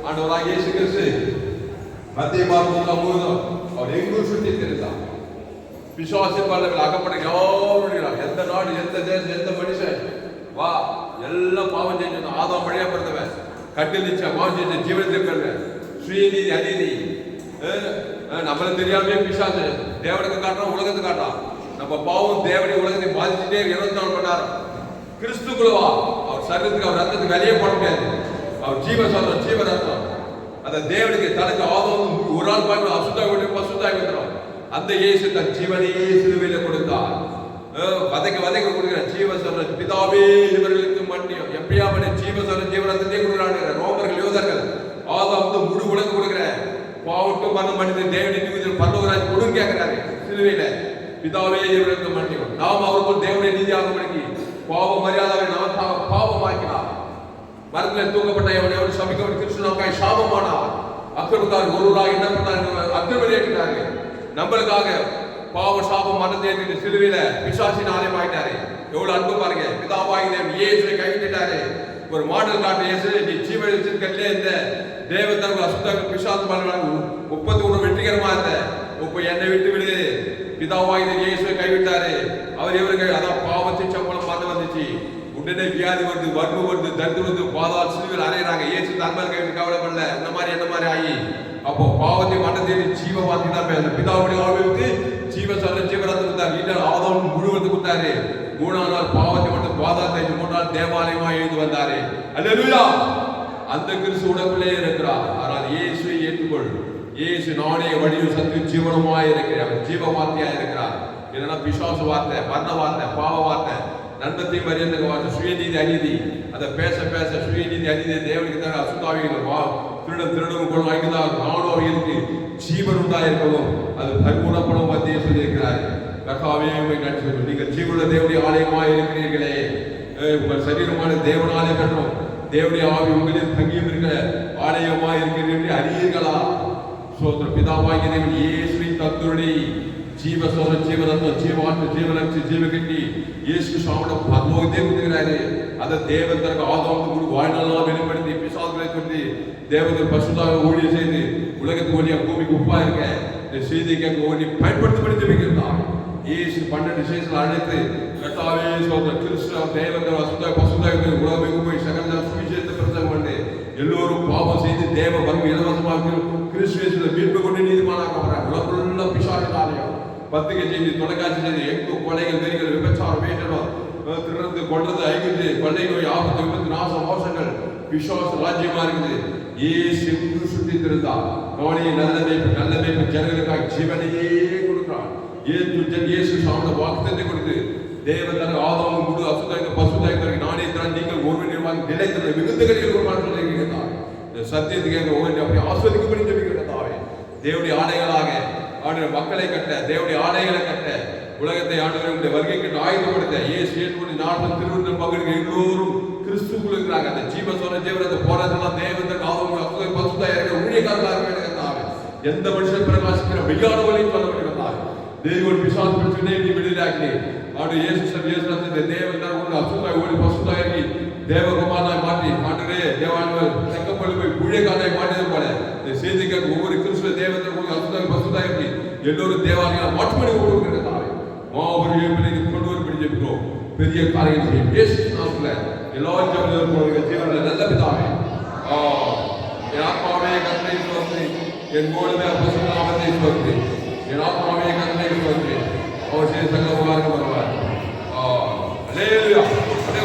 ஆண்டவராகிய இயேசு கிறிஸ்து மத்திய மார்க்கம் முழுதும் அவர் எங்கும் சுற்றி தெரிந்தார். விசுவாசின் பாடல்கள் அகப்பட யாரும், எந்த நாடு, எந்த தேசம், எந்த மனுஷன் வா, எல்லாம் பாவம் செஞ்சு ஆதாம் வழியா பிறந்தவன், கட்டில் நிச்சயம் பாவம் செஞ்ச ஜீவனத்தில் பிறந்தவன், சுயநீதி அநீதி நம்மள தெரியாமே பிசாசு தேவனுக்கு காட்டுறான், உலகத்துக்கு காட்டுறான். நம்ம பாவம் தேவனை உலகத்தை பாதிச்சுட்டே 24 மணி நேரம். கிறிஸ்துக்குள்ளவா அவர் சரீரத்துக்கு அவர் ரத்தத்துக்கு வெளியே போட முடியாது. அவர் ஜீவ சொல்றோம், ஜீவ ரத்தம். அந்த தேவனுக்கு தனக்கு ஆதம் ஒரு ஆள் பார்க்க அசுத்தாய் விட்டு பசுத்தாய் விட்டுறோம். அந்த இயேசு தன் ஜீவனையே சிலுவையில கொடுத்தார். வதைக்க கொடுக்கிற ஜீவ சொல்ற பிதாவே இவர்களுக்கு மன்னியும். எப்படியா பண்ணி ஜீவ சொல்ற ஜீவனத்தையே கொடுக்குறாங்க. ரோமர்கள் யோதர்கள் ஆதம் வந்து முழு உலகம் கொடுக்குற பாவட்டும் பண்ண மனிதன் தேவனின் பரலோகராஜ் கொடுங்க கேட்கிறாரு சிலுவையில. பிதாவே இவர்களுக்கு மன்னியும். நாம் அவருக்குள் தேவனுடைய நீதியாக மடங்கி பாவ மரியாதை நாம் பாவமாக்கினார். மரத்தில் தூக்கப்பட்ட எவன் சபிக்கப்பட்ட கிறிஸ்துவுக்காய் சாபமானார். அக்கிரமத்தார் ஒருவராக என்ன பண்ணார்? அக்கிரமம் நம்மளுக்காக பாவ சாபம் மரணத்தை சிலுவையில பிசாசின் ஆலயம் ஆயிட்டாரு. எவ்வளவு அன்பு பாருங்க. பிதாவாகிய இயேசுவை கைவிட்டுட்டாரு. ஒரு மாடல் காட்டு இயேசு நீ ஜீவனிச்சின் கல்லே இந்த தேவத்தர்கள் அசுத்த பிசாசு பண்ணுவாங்க 31 வெற்றிகரமா இருந்த இப்ப என்னை விட்டு விடு. பிதாவாகிய இயேசுவை கைவிட்டாரு. அவர் இவருக்கு அதான் பாவத்தின் சம்பளம் பார்த்து வந்துச்சு. உடனே வியாதி வருது, வறுமை வருது, தண்டு வருது, பாதாள சிலுவையில் அறையிறாங்க. இயேசு தன்மல் கைவிட்டு கவலைப்படல. இந்த மாதிரி என்ன மாதிரி ஆகி அப்போ பாவத்தை மன்னத்தை ஜீவ வார்த்தை தான் பேச பிதாவுடைய ஆவிற்கு ஜீவ சொல்ல ஜீவரத்தை கொடுத்தாரு. வீட்டில் ஆதம் முழுவதும் கொடுத்தாரு. 3ஆம் நாள் பாவத்தை மட்டும் பாதாளத்தை 3 நாள் தேவாலயமா எழுந்து வந்தாரு. அல்லேலூயா. அந்த கிறிஸ்து உடம்புலே இருக்கிறார். ஆனால் இயேசுவை ஏற்றுக்கொள். இயேசு நானே வழியும் சத்தியம் ஜீவனமாய் இருக்கிறார். ஜீவ வார்த்தையா இருக்கிறார். இல்லைன்னா பிசாசு வார்த்தை, மரண வார்த்தை, பாவ வார்த்தை, நன்மத்தை மரியாதை வார்த்தை, சுயநீதி அநீதி. அதை பேச பேச சுயநீதி அநீதி தேவனுக்கு தான் அசுத்தாவிகள் திருடம் கொள்ளும் ஐக்குதான் நானும் அவைகளுக்கு ஜீவன் உண்டாயிருக்கவும் அது பரிபூர்ணப்படும் மத்திய சொல்லியிருக்கிறார். கர்த்தாவே நீங்கள் ஜீவனுள்ள தேவனுடைய ஆலயமாக இருக்கிறீர்களே. உங்கள் சரீரமான தேவன் ஆலயம் என்றும் தேவனுடைய ஆவி உங்களில் தங்கியும் இருக்கிற ஆலயமாக இருக்கிறீர்கள் அறியீர்களா? சோதர பிதாவாகிய தேவன் இயேசுவின் தத்துவனை ஜீவ சோதர ஜீவரத்னம் ஜீவாட்டு ஜீவனட்சி ஜீவகட்டி இயேசு சாமடம் பரலோகத்தை கொடுக்கிறாரு. அதை தேவன் தனக்கு ஆதாரத்து கூட வாழ்நாளெல்லாம் வெளிப்படுத்தி பிசாசுகளை சொல்லி தேவன் பசுதாக ஊழிய செய்து உலகத்துக்கு ஒளியா பூமிக்கு உப்பா இருக்க இந்த செய்திக்கு ஒளி பயன்படுத்தப்படி ஜெபிக்கிறார். இயேசு 12 விசேஷத்தில் அழைத்து கர்த்தாவே சோதர கிறிஸ்து தேவன் அசுத்தாய் பசுதாக உலகம் போய் சகல சுவிசேஷத்தை பிரசங்கம் பண்ணி எல்லோரும் பாவம் செய்து தேவ பங்கு இலவசமாக கிறிஸ்துவேசுல மீட்பு கொண்டு நீதிமானாக்கப்படுறாங்க. உலகமுள்ள பிசாசின் ஆலயம். பத்திரிகை செய்தி, தொலைக்காட்சி செய்தி, எங்கும் கொலைகள், வெறிகள், விபச்சாரம், வேட்டனம், திருடந்து கொள்றது, ஐந்து கொள்ளை நோய், ஆபத்து, விபத்து, நாசம், மோசங்கள் பிசாசு ராஜ்யமா இருக்குது. இயேசு சுத்தி திருந்தார். நானே நல்ல மேய்ப்பு ஜனங்களுக்காக ஜீவனையே கொடுக்கிறார். இயேசு சாமட வாக்குத்தத்தை கொடுத்து தேவன் ஆதாமும் முழு அசுத்தாய்க்கு பசுத்தாய்க்கு நானே தான் நீங்கள் ஒருவன் நிர்வாகி நிலைத்திருந்த மிகுந்தகளில் ஒரு மாற்றம் சொல்லியிருக்கிறார். இந்த சத்தியத்துக்கு ஒவ்வொரு அப்படி ஆஸ்வதிக்கப்படி ஜெபிக்கிறதாவே தேவனுடைய ஆடைகளாக ஆண்டு மக்களை கட்ட தேவனுடைய ஆடைகளை கட்ட உலகத்தை ஆண்டு வருகைக்கு ஆயுதப்படுத்த இயேசு ஏற்றுக்கொண்டு 40 திருவிழா பகுதிகள் எல்லோரும் கிறிஸ்துக்குள் இருக்கிறாங்க. அந்த ஜீவ சொன்ன ஜீவனத்தை போராட்டெல்லாம் தேவன் ஆதம் அசுத்தாய் பசுத்தாய் ஊழியக்காரர்களாக இருக்கிறதாவே எந்த மனுஷன் பிரகாசிக்கிற மெய்யான வழியும் சொல்லப்படுகிறதாவே தேவன் பிசாசு பிடிச்சு நீ விடுதலாக்கி ஆண்டு இயேசு இயேசுத்தை தேவன் அசுத்தாய் ஓடி பசுத்தாயி தேவகுமாரனாய் மாற்றி ஆண்டரே தேவாலயம் செக்கப்பள்ளி போய் ஊழியக்காரனாய் மாற்றியது போல இந்த செய்திக்கு ஒவ்வொரு கிறிஸ்துவ தேவத்தை அசுத்தாய் பசுத்தாயி எல்லோரும் தேவாலயம் மாற்றுமணி கொடுக்கிறதாவே மாபெரும் ஏற்பதை கொண்டு வரும்படி ஜெபிக்கிறோம். பெரிய காரியங்கள் செய்யும் இயேசு நாமத்திலே எல்லா ஜெபங்களும் ஜீவனில் நல்ல பிதாவே என் ஆத்மாவே கர்த்தரை ஸ்தோத்திரி, என் மூலமே பரிசுத்த நாமத்தை ஸ்தோத்திரி, என் ஆத்மாவே கர்த்தரை ஸ்தோத்திரி, அவர் செய்த சகல உபகாரங்கள் வருவார். அல்லேலூயா. அப்படியே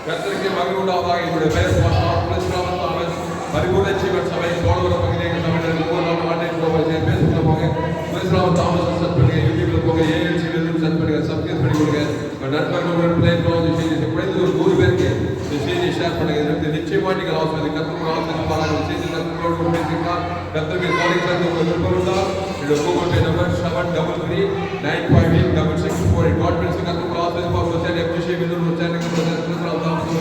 கர்த்தருக்கு மகிமை உண்டாவதாக. என்னுடைய பெயர் பரிபூர்ண ஜீவன் சபை சோழவர பகுதியில் சபையில் பேசுகிற போங்க புரிசுராம தாமஸ் செட் பண்ணுங்க, யூடியூப்ல போங்க, ஏஎல்சி செட் பண்ணுங்க, சப்ஸ்கிரைப் பண்ணி கொடுங்க. நண்பர்கள் குறைந்தது ஒரு 100 பேருக்கு இந்த செய்தியை ஷேர் பண்ணுங்க. இதற்கு நிச்சயமா நீங்கள் ஆசிரியர் கத்தருக்கு ஆசிரியர் செய்தி கத்தரோடு பேசிக்கலாம். கத்தருக்கு காலேஜ் உங்களுக்கு விருப்பம் இருந்தால் என்னோட Google Pay number 7339586648. God bless you. கத்தருக்கு ஆசிரியர் சேனல் எஃப்ஜிசி வினோர் சேனலுக்கு புரிசுராம தாமஸ்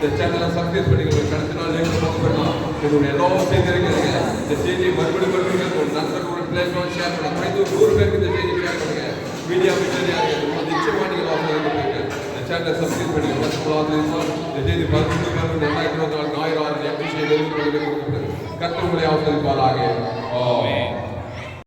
இந்த சேனலை சப்ஸ்கிரைப் பண்ணிக்கணும். கடைசி நாள் லேட் பண்ணலாம். என்னுடைய எல்லா செய்தி இருக்கிறீங்க. இந்த செய்தியை மறுபடியும் நண்பர்களோட பிளேஸ்மெண்ட் ஷேர் பண்ணுங்க. குறைந்து 100 பேருக்கு இந்த செய்தி ஷேர் பண்ணுங்க. மீடியா மிஷனரியாக நிச்சயமா நீங்கள் இந்த சேனலை சப்ஸ்கிரைப் பண்ணிக்கணும். இந்த செய்தி 11/2024 ஞாயிறு 6 எஃப்ஜிசி கர்த்தர் உங்களை ஆசீர்வதிப்பாராக. ஆமென்.